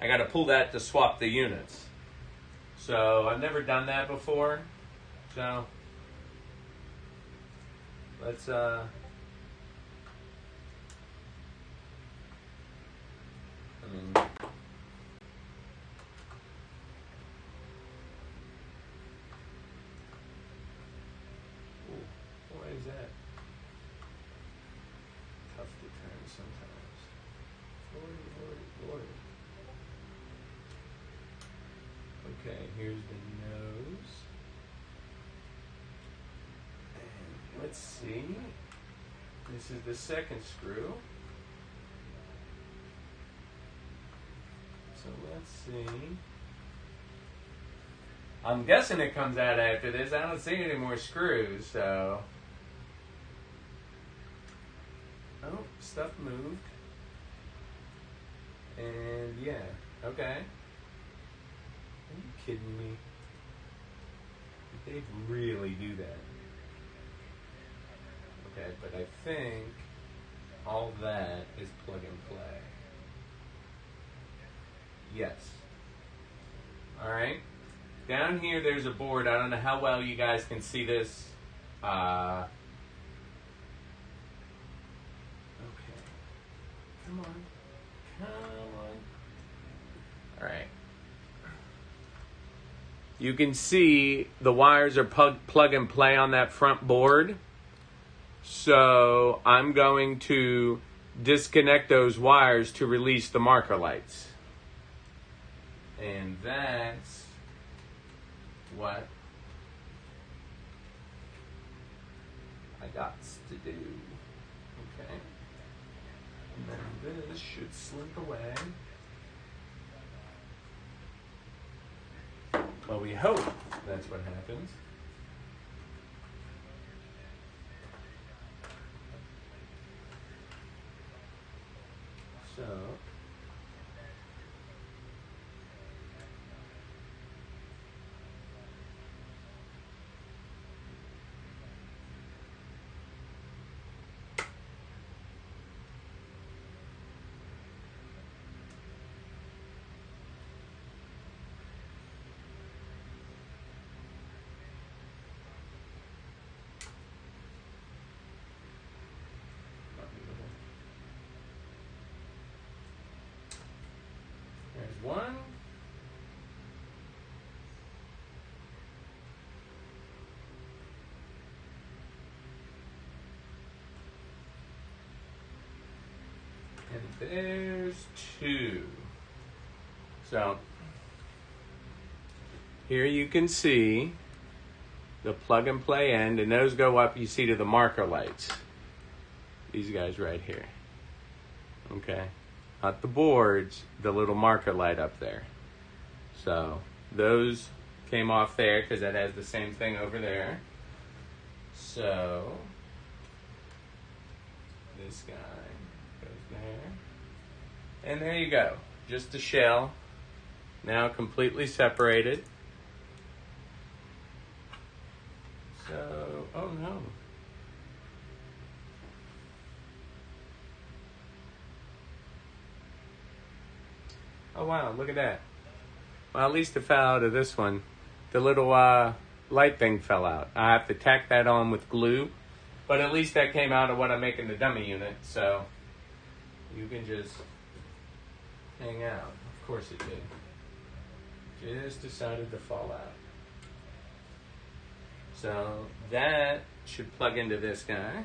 I got to pull that to swap the units. So, I've never done that before. So, let's... Ooh, why is that? Tough to turn sometimes. Lord. Okay, here's the nose. And let's see. This is the second screw. So let's see. I'm guessing it comes out after this. I don't see any more screws, so. Oh, stuff moved. And yeah, okay. Are you kidding me? Did they really do that? Okay, but I think all that is plug and play. Yes. All right. Down here, there's a board. I don't know how well you guys can see this. Okay. Come on. Come on. All right. You can see the wires are plug and play on that front board. So I'm going to disconnect those wires to release the marker lights. And that's what I got to do. Okay. And then this should slip away. Well, we hope that's what happens. So, there's one. And there's two. So, here you can see the plug and play end, and those go up, you see, to the marker lights. These guys right here. Okay. Not the boards, the little marker light up there. So those came off there because that has the same thing over there. So this guy goes there. And there you go. Just the shell. Now completely separated. So, oh no. Oh wow, look at that. Well, at least it fell out of this one. The little light thing fell out. I have to tack that on with glue. But at least that came out of what I'm making the dummy unit. So you can just hang out. Of course it did. Just decided to fall out. So that should plug into this guy.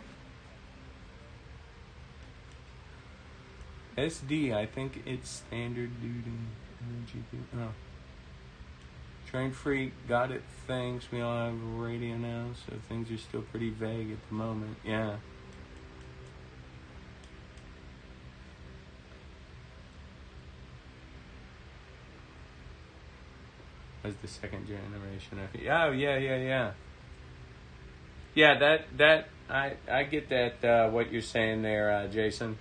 SD, I think it's standard duty. Oh. Train Freak, got it, thanks. We all have a radio now, so things are still pretty vague at the moment. Yeah. That's the second generation. Oh, yeah. Yeah, that I get that, what you're saying there, Jason.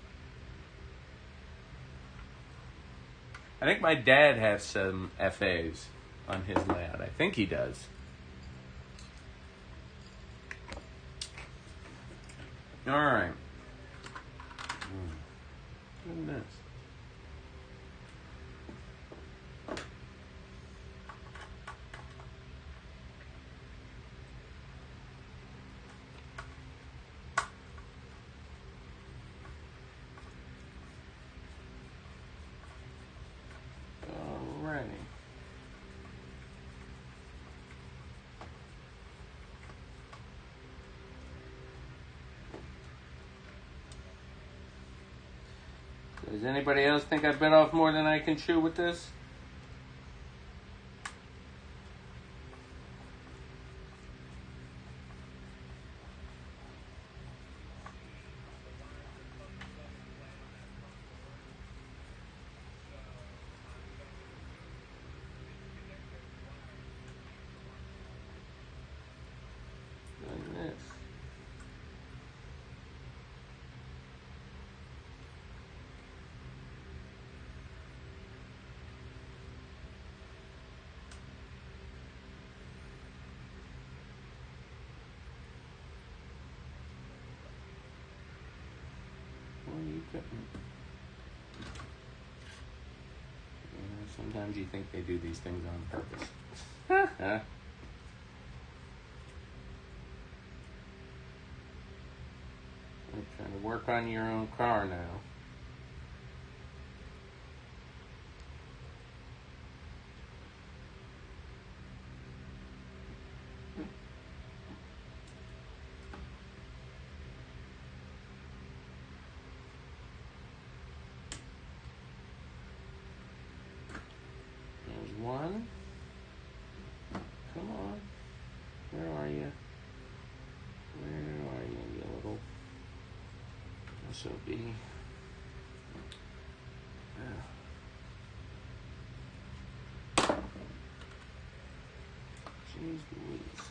I think my dad has some FAs on his layout. I think he does. All right. Goodness. Does anybody else think I bit off more than I can chew with this? Goodness. Sometimes you think they do these things on purpose. You're trying to work on your own car now. There's one. Come on. Where are you? Where are you, you little SOB? Jeez Louise.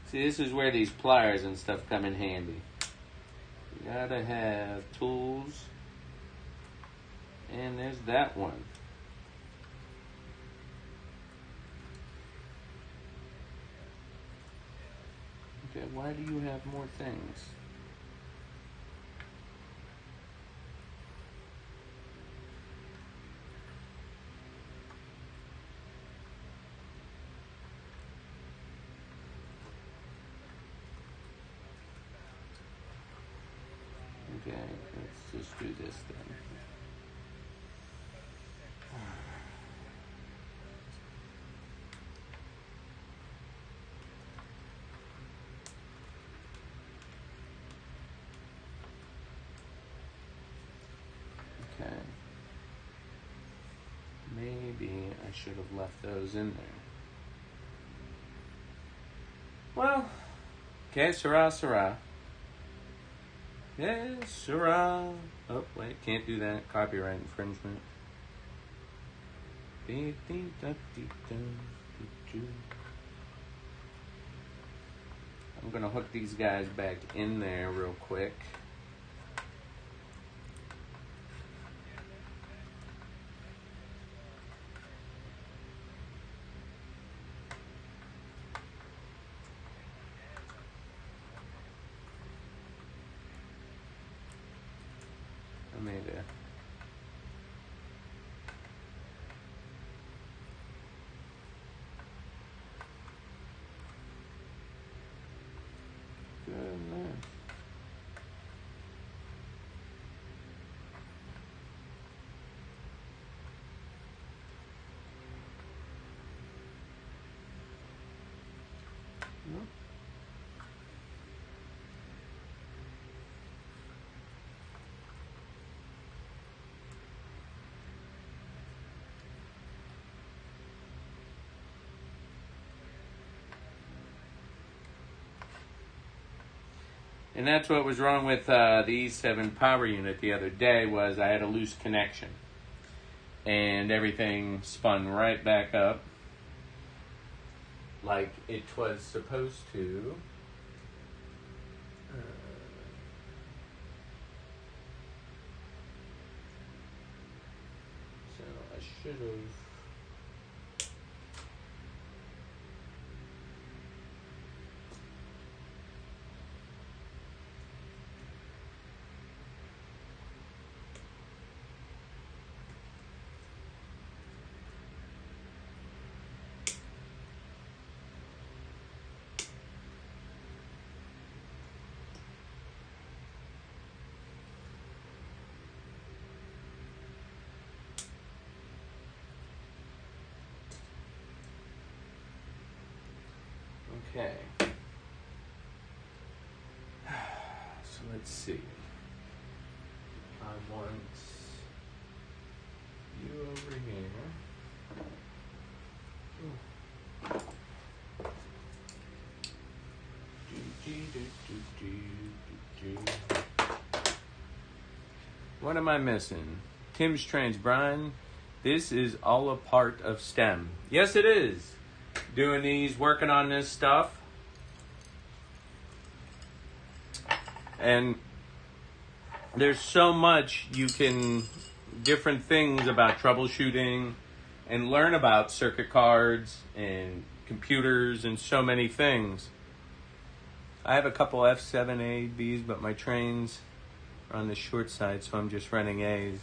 See, this is where these pliers and stuff come in handy. You gotta have tools. And there's that one. Okay, why do you have more things? Okay, let's just do this then. Okay. Maybe I should have left those in there. Well, okay, Sarah. Yes, Sarah. Oh, wait, can't do that. Copyright infringement. I'm going to hook these guys back in there real quick. I made a... Goodness. Nope. And that's what was wrong with the E7 power unit the other day, was I had a loose connection. And everything spun right back up like it was supposed to. So I should have... Okay. So let's see. I want you over here. What am I missing? Tim's Trans Brian. This is all a part of STEM. Yes, it is. Doing these, working on this stuff. there's so much different things about troubleshooting and learn about circuit cards and computers and so many things. I have a couple F7A Bs, but my trains are on the short side, so I'm just running A's.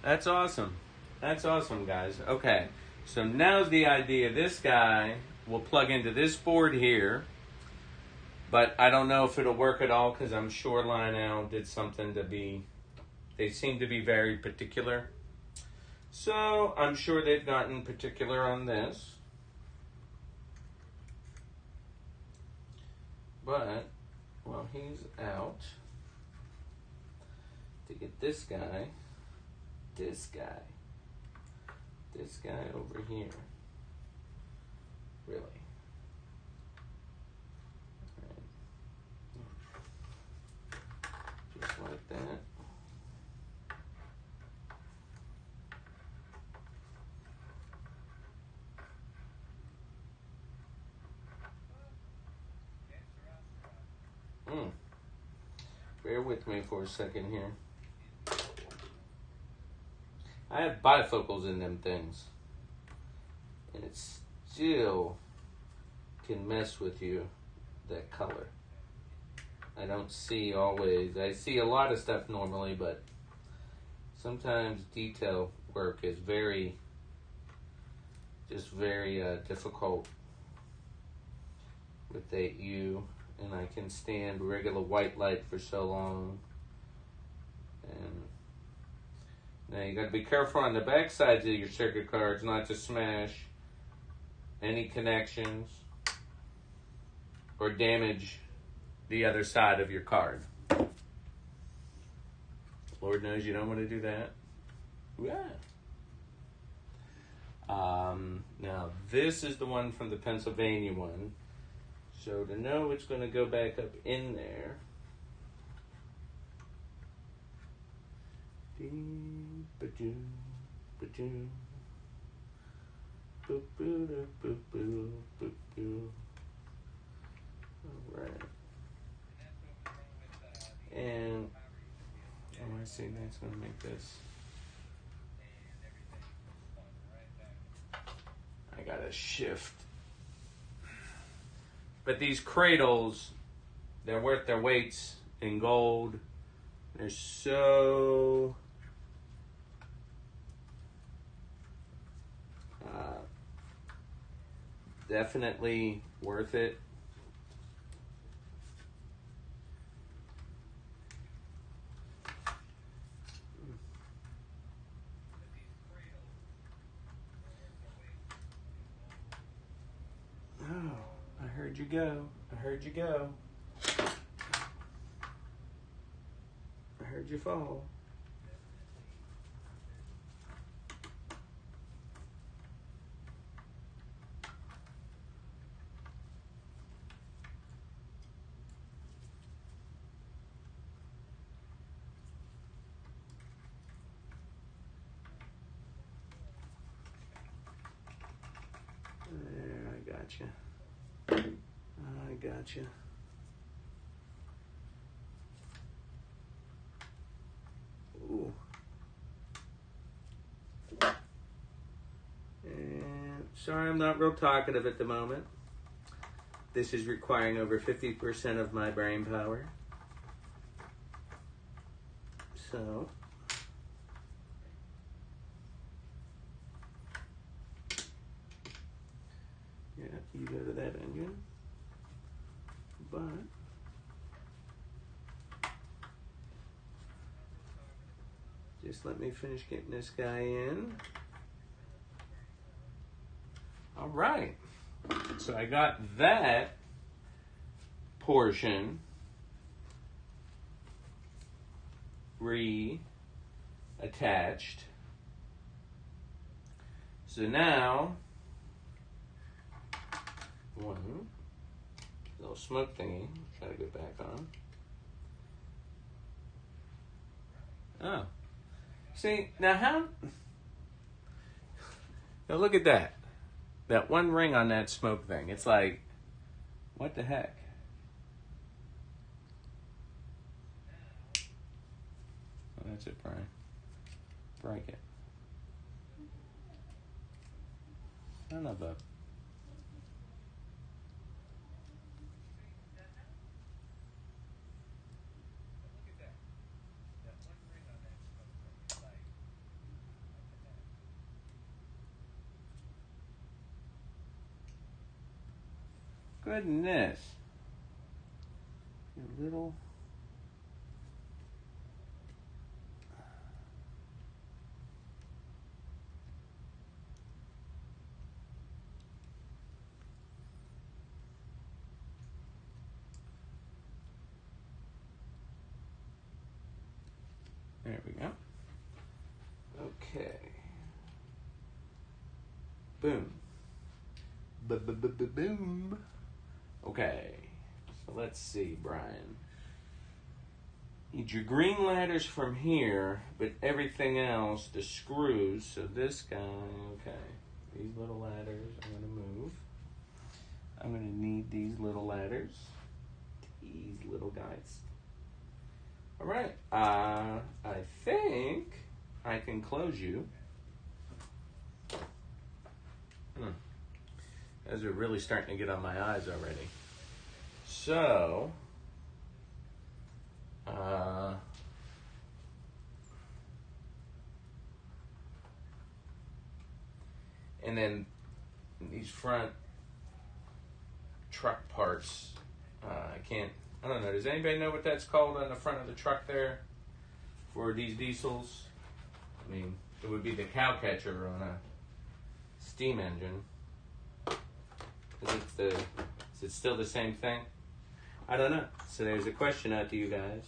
That's awesome. That's awesome, guys. Okay, so now's the idea. This guy will plug into this board here, but I don't know if it'll work at all because I'm sure Lionel did something they seem to be very particular. So I'm sure they've gotten particular on this. But while he's out, to get this guy over here. Really. Right. Just like that. Bear with me for a second here. I have bifocals in them things, and it still can mess with you, that color. I don't see always. I see a lot of stuff normally, but sometimes detail work is very difficult with that U, and I can stand regular white light for so long. And now you got to be careful on the back sides of your circuit cards not to smash any connections or damage the other side of your card. Lord knows you don't want to do that. Yeah. Now this is the one from the Pennsylvania one. So to know it's going to go back up in there. Alright. And I see that's going to make this. I got to shift. But these cradles, they're worth their weights in gold. They're so definitely worth it. Oh, I heard you go. I heard you go. I heard you fall. There, I got you. I got you. Ooh. And sorry, I'm not real talkative at the moment. This is requiring over 50% of my brain power. So, yeah, you go to that engine. But just let me finish getting this guy in. All right. So I got that portion reattached. So now, one little smoke thingy, try to get back on. Oh. See, now how? Now look at that. That one ring on that smoke thing. It's like What the heck? Oh, that's it, Brian. Break it. Son of a... Goodness. You little... There we go. Okay. Boom. Boom. Okay. So let's see, Brian. Need your green ladders from here, but everything else, the screws. So this guy, okay. These little ladders I'm going to move. I'm going to need these little ladders. These little guys. All right. I think I can close you. Those are really starting to get on my eyes already. So, and then these front truck parts, I don't know, does anybody know what that's called on the front of the truck there for these diesels? I mean, it would be the cow catcher on a steam engine. Is it still the same thing? I don't know. So there's a question out to you guys.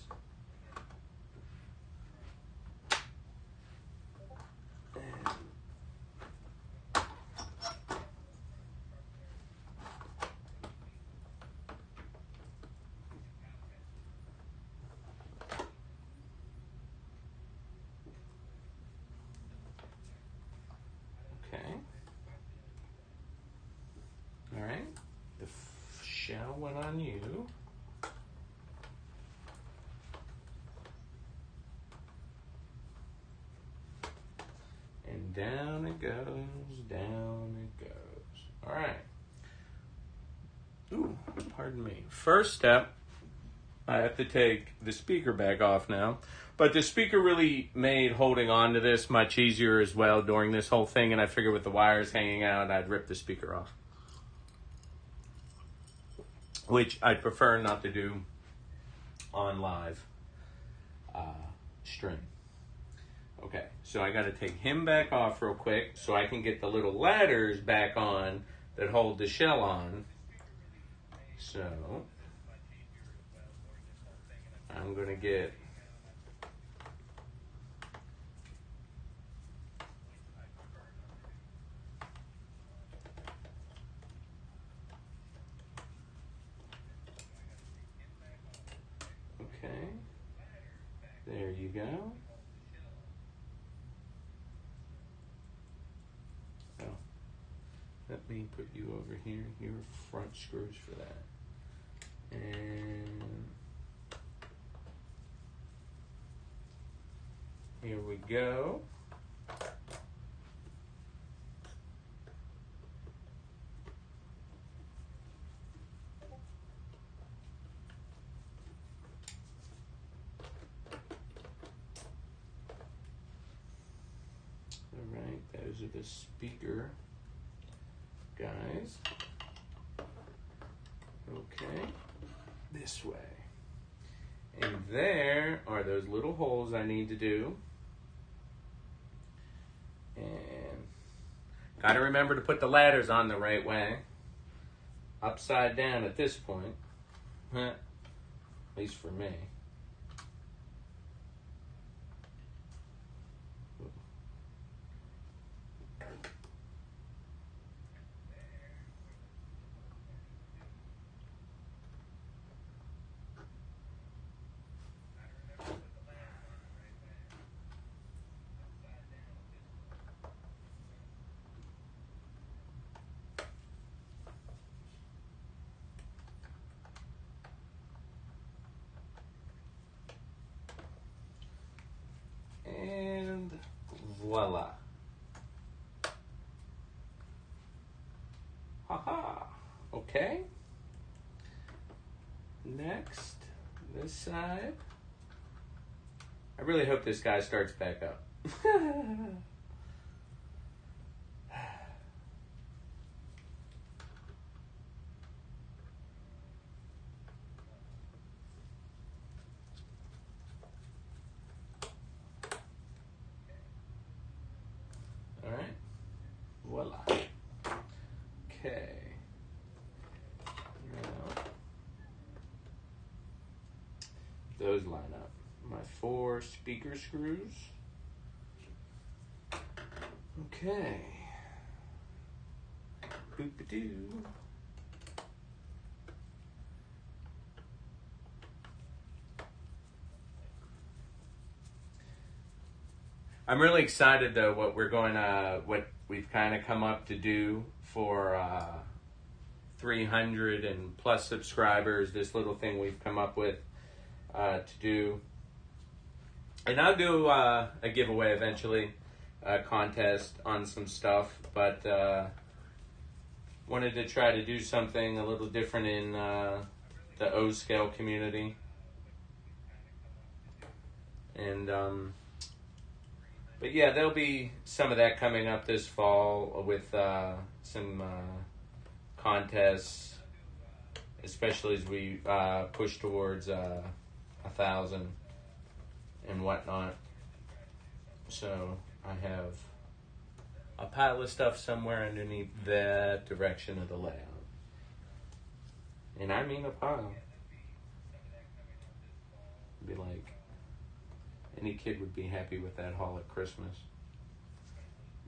Okay. All right. The shell went on you. And down it goes, down it goes. All right. Ooh, pardon me. First step, I have to take the speaker back off now. But the speaker really made holding on to this much easier as well during this whole thing, and I figured with the wires hanging out, I'd rip the speaker off. Which I'd prefer not to do on live stream. Okay, so I got to take him back off real quick so I can get the little ladders back on that hold the shell on. So I'm going to get okay. There you go. Oh, let me put you over here. Your front screws for that. And here we go. All right, those are the speaker guys. Okay, this way. And there are those little holes I need to do. And gotta remember to put the ladders on the right way. Upside down at this point. At least for me. Voila. Haha. Okay. Next, this side. I really hope this guy starts back up. All right. Voila. Okay. Now, those line up. My 4 speaker screws. Okay. Boop-a-doo. I'm really excited though what we've kind of come up to do for 300 and plus subscribers. This little thing we've come up with to do, and I'll do a giveaway eventually, a contest on some stuff. But wanted to try to do something a little different in the O scale community, and. But yeah, there'll be some of that coming up this fall with some contests, especially as we push towards 1,000 and whatnot. So I have a pile of stuff somewhere underneath that direction of the layout. And I mean a pile. It'd be like, any kid would be happy with that haul at Christmas.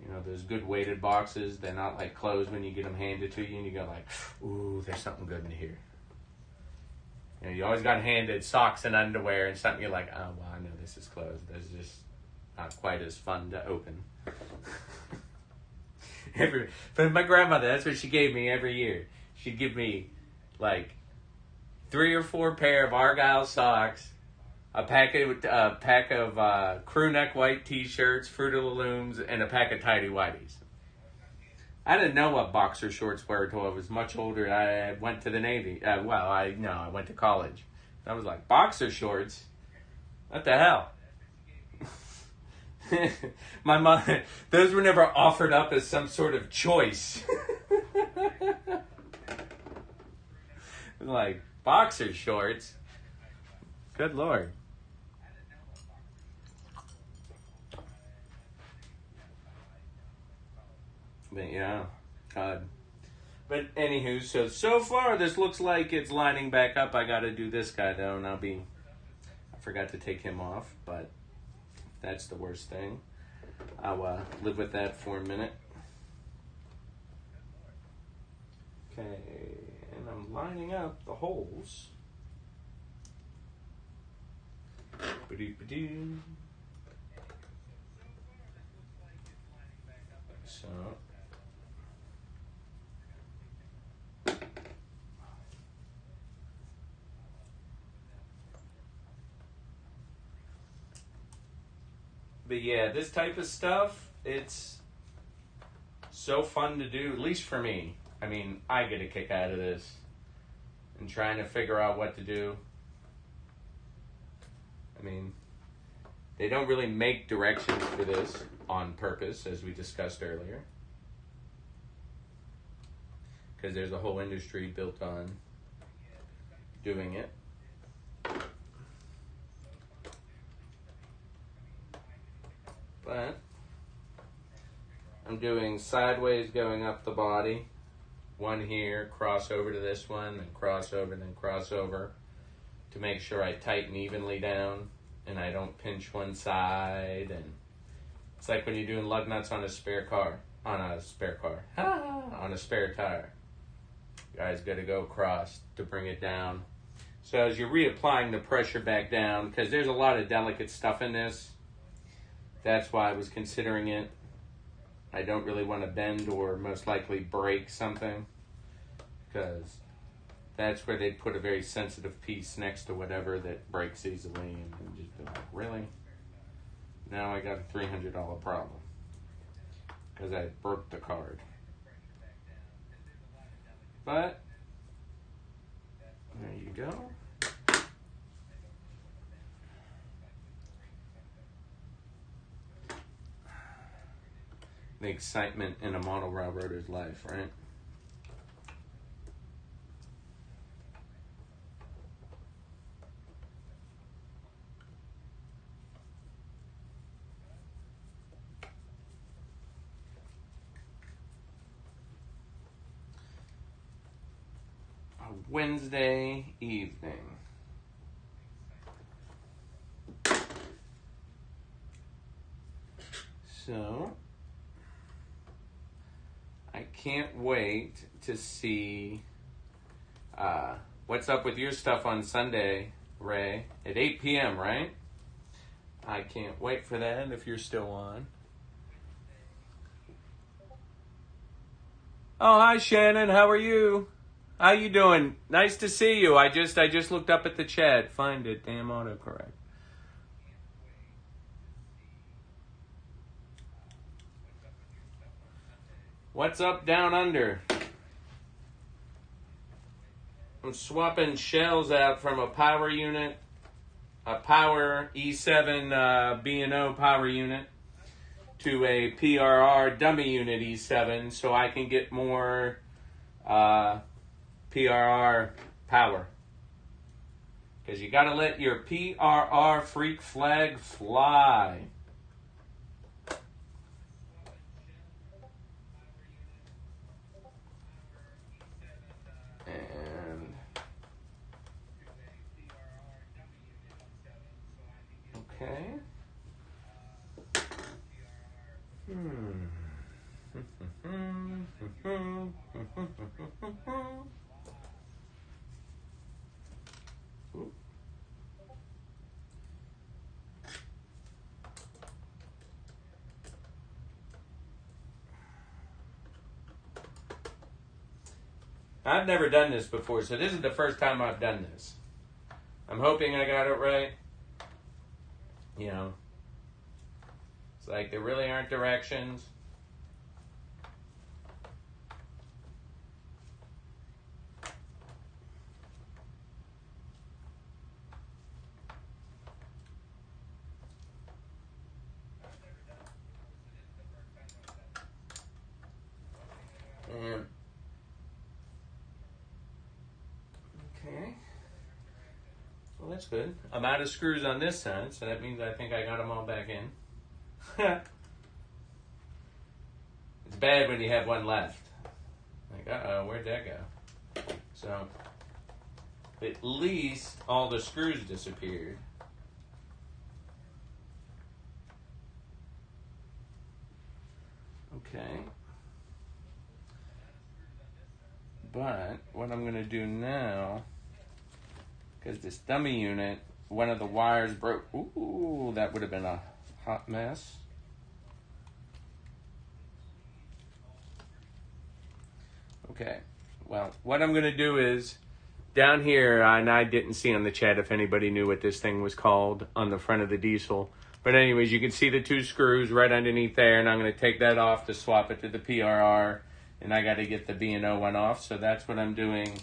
You know, those good weighted boxes, they're not like closed when you get them handed to you and you go like, ooh, there's something good in here. You know, you always got handed socks and underwear and something you're like, oh, well, I know this is closed. That's just not quite as fun to open. But my grandmother, that's what she gave me every year. She'd give me like 3 or 4 pair of Argyle socks, a pack of crew neck white T-shirts, Fruit of the Looms, and a pack of tidy whities. I didn't know what boxer shorts were until I was much older. I went to the Navy. I went to college. I was like, boxer shorts? What the hell? My mom, those were never offered up as some sort of choice. Like, boxer shorts? Good Lord. But yeah, God. But anywho, so far this looks like it's lining back up. I got to do this guy though, and I forgot to take him off, but that's the worst thing. I'll live with that for a minute. Okay, and I'm lining up the holes. Ba-doo-ba-doo. So. But yeah, this type of stuff, it's so fun to do, at least for me. I mean, I get a kick out of this and trying to figure out what to do. I mean, they don't really make directions for this on purpose, as we discussed earlier, because there's a whole industry built on doing it. But I'm doing sideways going up the body. One here, cross over to this one, then cross over, then cross over, to make sure I tighten evenly down and I don't pinch one side. And it's like when you're doing lug nuts on a spare tire. You guys got to go across to bring it down. So as you're reapplying the pressure back down, because there's a lot of delicate stuff in this, that's why I was considering it. I don't really want to bend or most likely break something, because that's where they'd put a very sensitive piece next to whatever that breaks easily, and just be like, really? Now I got a $300 problem. because I broke the card. But there you go. The excitement in a model railroader's life, right? A Wednesday evening. So I can't wait to see what's up with your stuff on Sunday, Ray, at 8 p.m., right? I can't wait for that if you're still on. Oh, hi, Shannon. How are you? How you doing? Nice to see you. I just looked up at the chat. Find it. Damn autocorrect. What's up down under? I'm swapping shells out from a power unit, a PwR E7 B&O power unit, to a PRR Dummy unit E7 so I can get more PRR power. Because you got to let your PRR freak flag fly. And okay. I've never done this before, so this is the first time I've done this. I'm hoping I got it right. You know, it's like there really aren't directions. And okay. Well, that's good. I'm out of screws on this side, so that means I think I got them all back in. It's bad when you have one left. Like, uh-oh, where'd that go? So, at least all the screws disappeared. Okay. But what I'm going to do now, because this dummy unit, one of the wires broke. Ooh, that would have been a hot mess. Okay. Well, what I'm going to do is, down here, and I didn't see on the chat if anybody knew what this thing was called on the front of the diesel. But anyways, you can see the two screws right underneath there, and I'm going to take that off to swap it to the PRR. And I got to get the B&O one off, so that's what I'm doing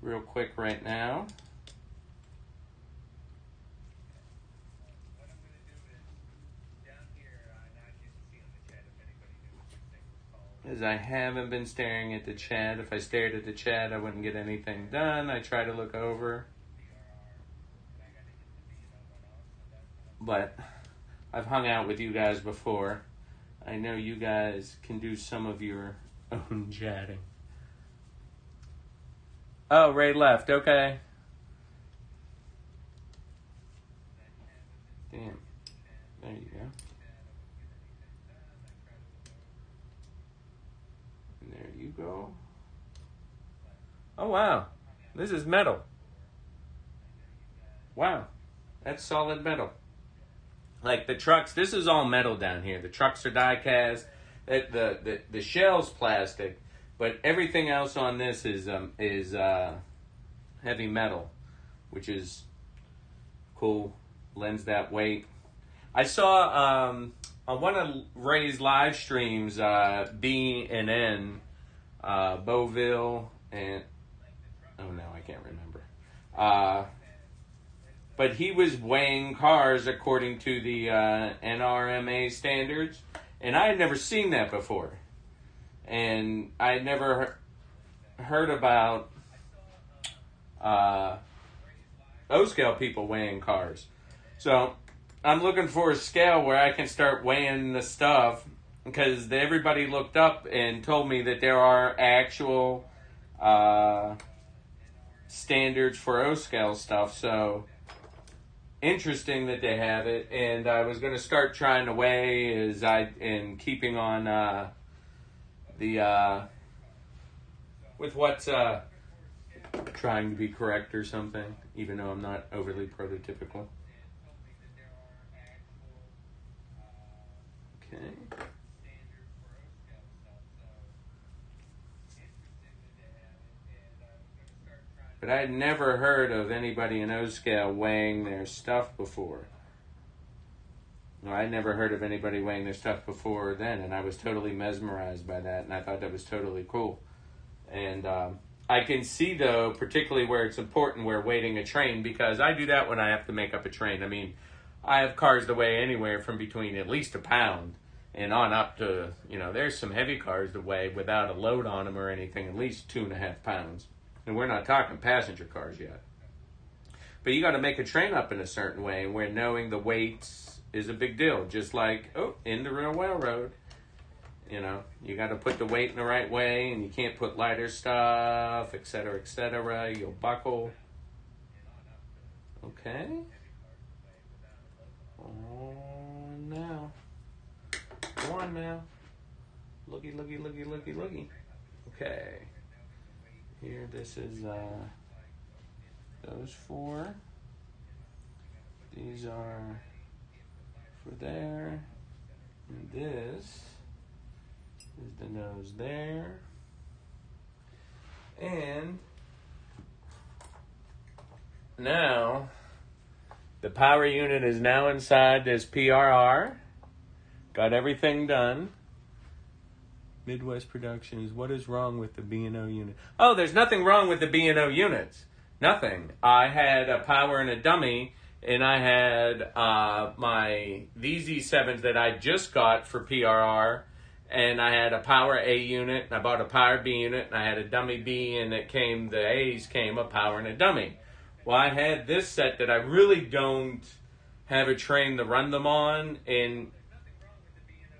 real quick right now. As I haven't been staring at the chat. If I stared at the chat, I wouldn't get anything done. I try to look over. But I've hung out with you guys before. I know you guys can do some of your own chatting. Oh, Ray left. Okay. Damn. There you go. And there you go. Oh, wow. This is metal. Wow. That's solid metal. Like the trucks, this is all metal down here. The trucks are die cast. The shell's plastic, but everything else on this is heavy metal, which is cool. Lends that weight. I saw on one of Ray's live streams, B and N, Beauville, and oh no, I can't remember. But he was weighing cars according to the NRMA standards, and I had never seen that before, and I had never heard about O-scale people weighing cars. So I'm looking for a scale where I can start weighing the stuff, because everybody looked up and told me that there are actual standards for O-scale stuff. So interesting that they have it, and I was going to start trying to weigh and keeping on with what's trying to be correct or something, even though I'm not overly prototypical. Okay. But I had never heard of anybody in O-scale weighing their stuff before. No, I'd never heard of anybody weighing their stuff before then, and I was totally mesmerized by that, and I thought that was totally cool. And I can see, though, particularly where it's important, where weighting a train, because I do that when I have to make up a train. I mean, I have cars that weigh anywhere from between at least a pound and on up to, there's some heavy cars that weigh without a load on them or anything, at least 2.5 pounds. And we're not talking passenger cars yet. But you got to make a train up in a certain way, where knowing the weights is a big deal. Just like, in the real railroad, you got to put the weight in the right way, and you can't put lighter stuff, etc., etc. You'll buckle. Okay. On now. Go on now. Looky, looky, looky, looky, looky. Okay. Here, this is those 4. These are for there. And this is the nose there. And now the power unit is now inside this PRR. Got everything done. Midwest Productions, what is wrong with the B&O unit? Oh, there's nothing wrong with the B&O units. Nothing. I had a power and a dummy, and I had these E7s that I just got for PRR, and I had a power A unit, and I bought a power B unit, and I had a dummy B, and the A's came a power and a dummy. Well, I had this set that I really don't have a train to run them on, and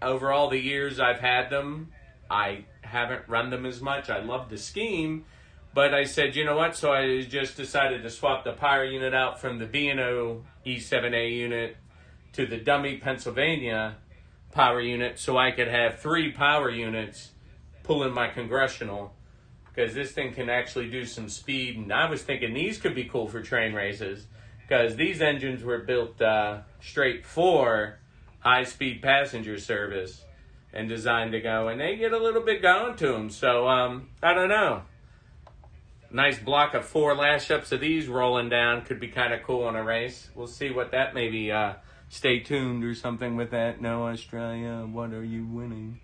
over all the years I've had them, I haven't run them as much. I love the scheme, but I said, you know what? So I just decided to swap the power unit out from the B&O E7A unit to the dummy Pennsylvania power unit, so I could have 3 power units pulling my Congressional, because this thing can actually do some speed. And I was thinking these could be cool for train races, because these engines were built straight for high-speed passenger service and designed to go, and they get a little bit going to them. So, I don't know. Nice block of 4 lash-ups of these rolling down could be kind of cool in a race. We'll see what that maybe, stay tuned or something with that. No, Australia, what are you winning?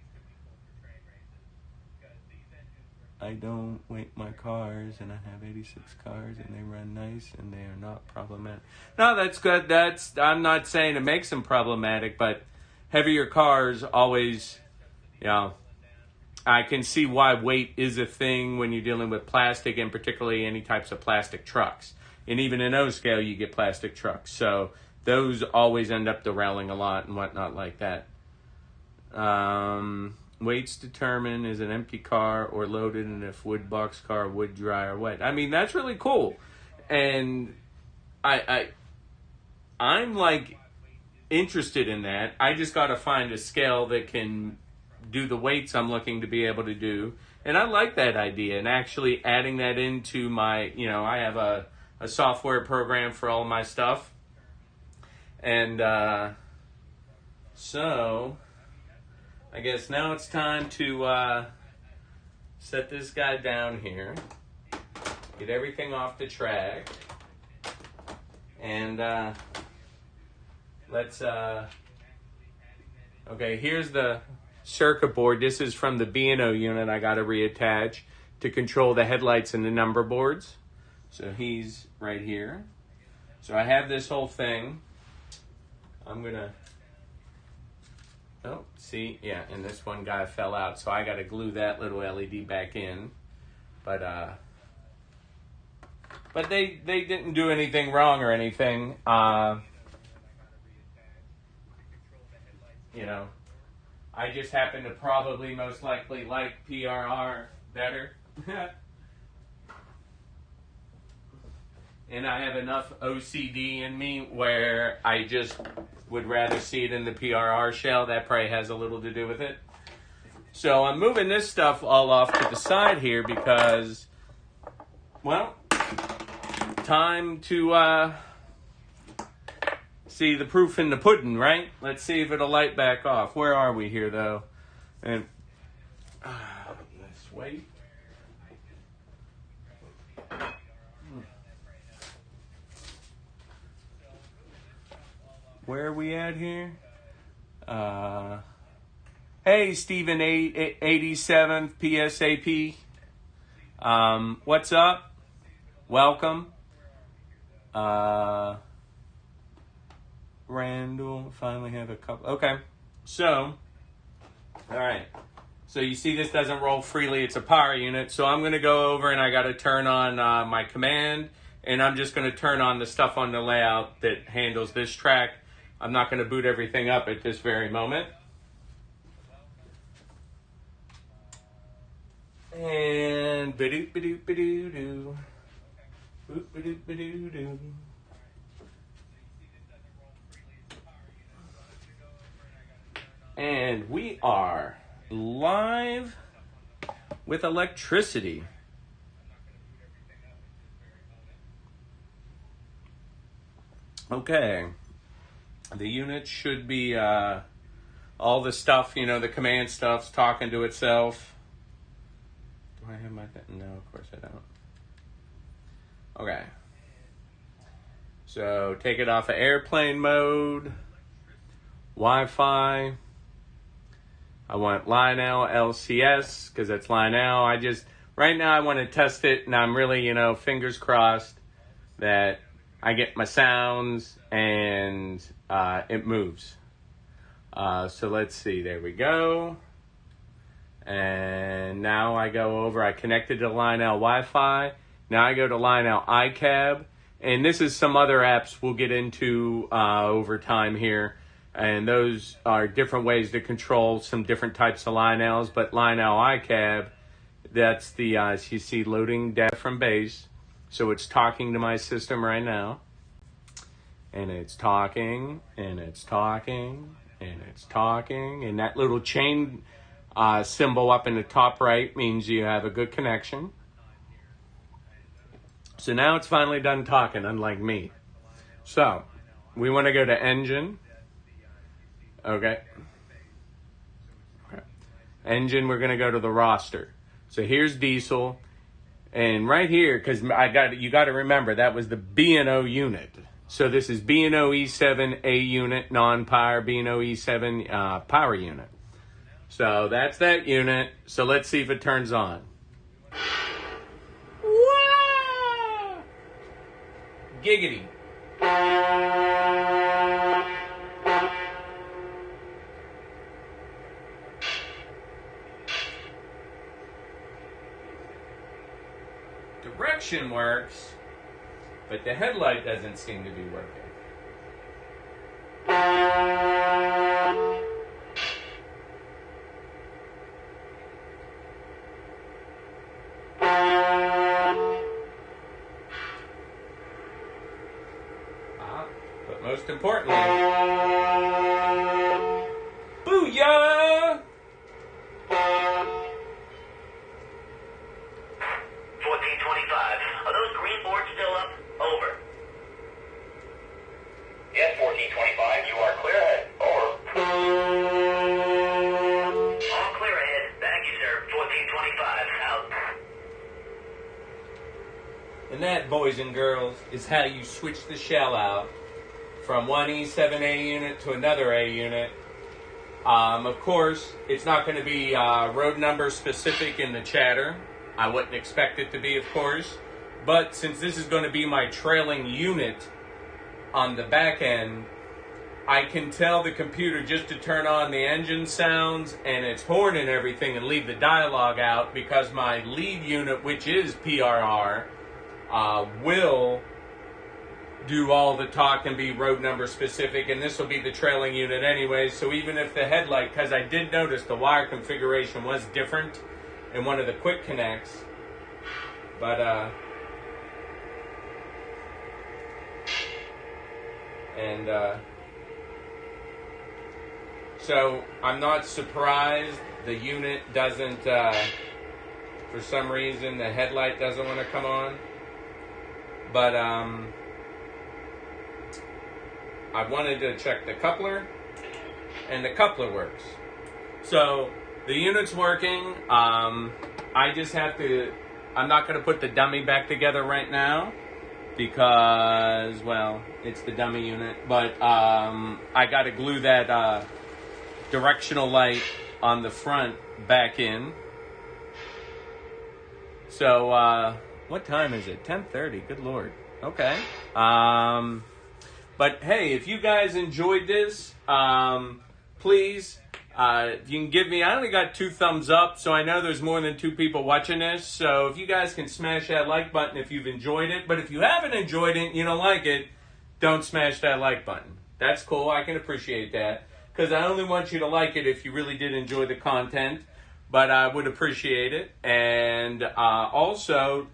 I don't weight my cars, and I have 86 cars, and they run nice, and they are not problematic. No, that's good. I'm not saying it makes them problematic, but heavier cars always, I can see why weight is a thing when you're dealing with plastic, and particularly any types of plastic trucks. And even in O-scale, you get plastic trucks. So those always end up derailing a lot and whatnot like that. Weights determined is an empty car or loaded, and if wood box car, wood dry or wet. I mean, that's really cool. And I'm like interested in that. I just got to find a scale that can do the weights I'm looking to be able to do. And I like that idea, and actually adding that into my, I have a software program for all my stuff. And so I guess now it's time to set this guy down here, get everything off the track, and let's Okay, here's the circuit board. This is from the B&O unit I got to reattach to control the headlights and the number boards. So he's right here. So I have this whole thing. I'm going to... Oh, see? Yeah, and this one guy fell out. So I got to glue that little LED back in. But they didn't do anything wrong or anything. You know, I just happen to probably most likely like PRR better. And I have enough OCD in me where I just would rather see it in the PRR shell. That probably has a little to do with it. So I'm moving this stuff all off to the side here because, well, time to see the proof in the pudding, right? Let's see if it'll light back off. Where are we here, though? And let's wait. Where are we at here? Hey, Stephen 87th PSAP. What's up? Welcome. Randall, finally have a couple. Okay, so, all right. So you see this doesn't roll freely. It's a power unit. So I'm going to go over and I got to turn on my command. And I'm just going to turn on the stuff on the layout that handles this track. I'm not going to boot everything up at this very moment. And ba-doop, ba-doop, ba-doo-doo. Boop, ba-doop, ba-doo-doo. And we are live with electricity. Okay. The unit should be all the stuff, you know, the command stuff's talking to itself. Do I have my thing? No, of course I don't. Okay. So take it off of airplane mode. Wi-Fi. I want Lionel LCS because that's Lionel. Right now I want to test it and I'm really, you know, fingers crossed that I get my sounds and it moves. So let's see. There we go. And now I go over. I connected to Lionel Wi-Fi. Now I go to Lionel iCab. And this is some other apps we'll get into over time here. And those are different ways to control some different types of Lionels. But Lionel iCab, that's the, as you see, loading data from base. So it's talking to my system right now. And it's talking, and it's talking, and it's talking. And that little chain symbol up in the top right means you have a good connection. So now it's finally done talking, unlike me. So we want to go to engine. Okay. Engine, we're going to go to the roster. So here's diesel. And right here, because you got to remember, that was the B&O unit. So this is B&O E7 A unit, non-power, B&O E7 power unit. So that's that unit. So let's see if it turns on. Whoa! Giggity. Direction works, but the headlight doesn't seem to be working. But most importantly, booyah! 1425. Are those green boards still up? Over. Yes, 1425. You are clear ahead. Over. All clear ahead. Thank you, sir. 1425. Out. And that, boys and girls, is how you switch the shell out from one E7A unit to another A unit. Of course, it's not going to be road number specific in the chatter. I wouldn't expect it to be, of course. But since this is going to be my trailing unit on the back end, I can tell the computer just to turn on the engine sounds and its horn and everything and leave the dialogue out, because my lead unit, which is PRR, will do all the talk and be road number specific, and this will be the trailing unit anyway. So even if the headlight, because I did notice the wire configuration was different in one of the quick connects, but so I'm not surprised the unit doesn't, for some reason, the headlight doesn't want to come on. But I wanted to check the coupler, and the coupler works. So the unit's working. I just have to, I'm not going to put the dummy back together right now because, well, it's the dummy unit. But I got to glue that directional light on the front back in. So what time is it? 10:30. Good Lord. Okay. But hey, if you guys enjoyed this, please, you can give me, I only got 2 thumbs up, so I know there's more than 2 people watching this. So if you guys can smash that like button if you've enjoyed it. But if you haven't enjoyed it and you don't like it, don't smash that like button. That's cool. I can appreciate that, because I only want you to like it if you really did enjoy the content. But I would appreciate it. And also,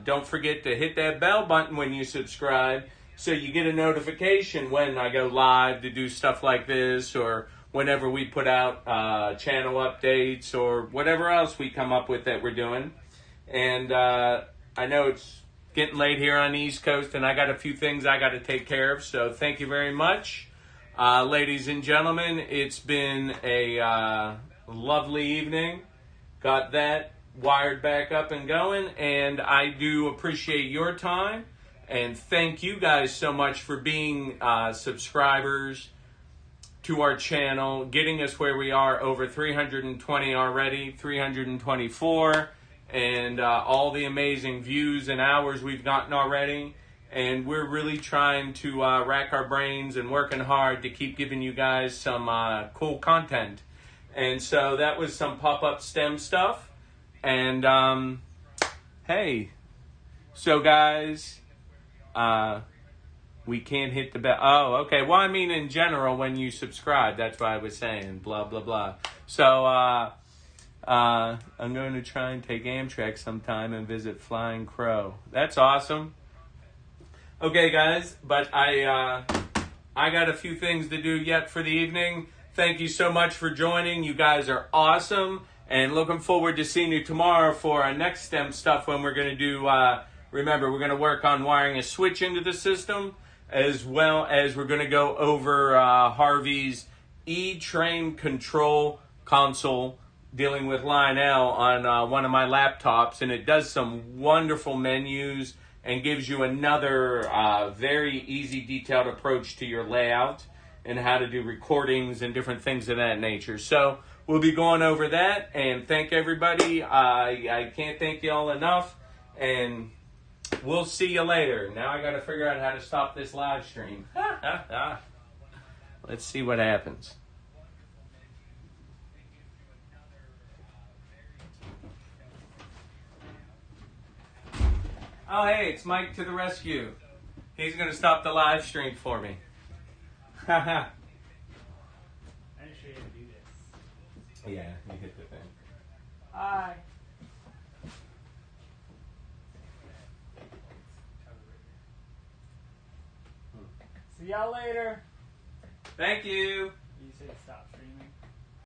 don't forget to hit that bell button when you subscribe, so you get a notification when I go live to do stuff like this, or whenever we put out channel updates, or whatever else we come up with that we're doing. And I know it's getting late here on the East Coast, and I got a few things I got to take care of. So thank you very much. Ladies and gentlemen, it's been a lovely evening. Got that wired back up and going, and I do appreciate your time, and thank you guys so much for being subscribers to our channel, getting us where we are, over 320 already, 324, and all the amazing views and hours we've gotten already. And we're really trying to rack our brains and working hard to keep giving you guys some cool content. And so that was some pop-up STEM stuff. And hey, so guys, we can't hit the bell. Oh, okay. Well, I mean, in general, when you subscribe, that's what I was saying. Blah, blah, blah. So I'm going to try and take Amtrak sometime and visit Flying Crow. That's awesome. Okay, guys, but I got a few things to do yet for the evening. Thank you so much for joining. You guys are awesome, and looking forward to seeing you tomorrow for our next STEM stuff, when we're going to do, remember, we're going to work on wiring a switch into the system, as well as we're going to go over Harvey's E-Train control console, dealing with Lionel on one of my laptops, and it does some wonderful menus and gives you another very easy, detailed approach to your layout and how to do recordings and different things of that nature. So we'll be going over that, and thank everybody. I can't thank you all enough, and we'll see you later. Now I got to figure out how to stop this live stream. Let's see what happens. Oh, hey, it's Mike to the rescue. He's going to stop the live stream for me. I didn't show you how to do this. Yeah, you hit the thing. Hi. See y'all later. Thank you.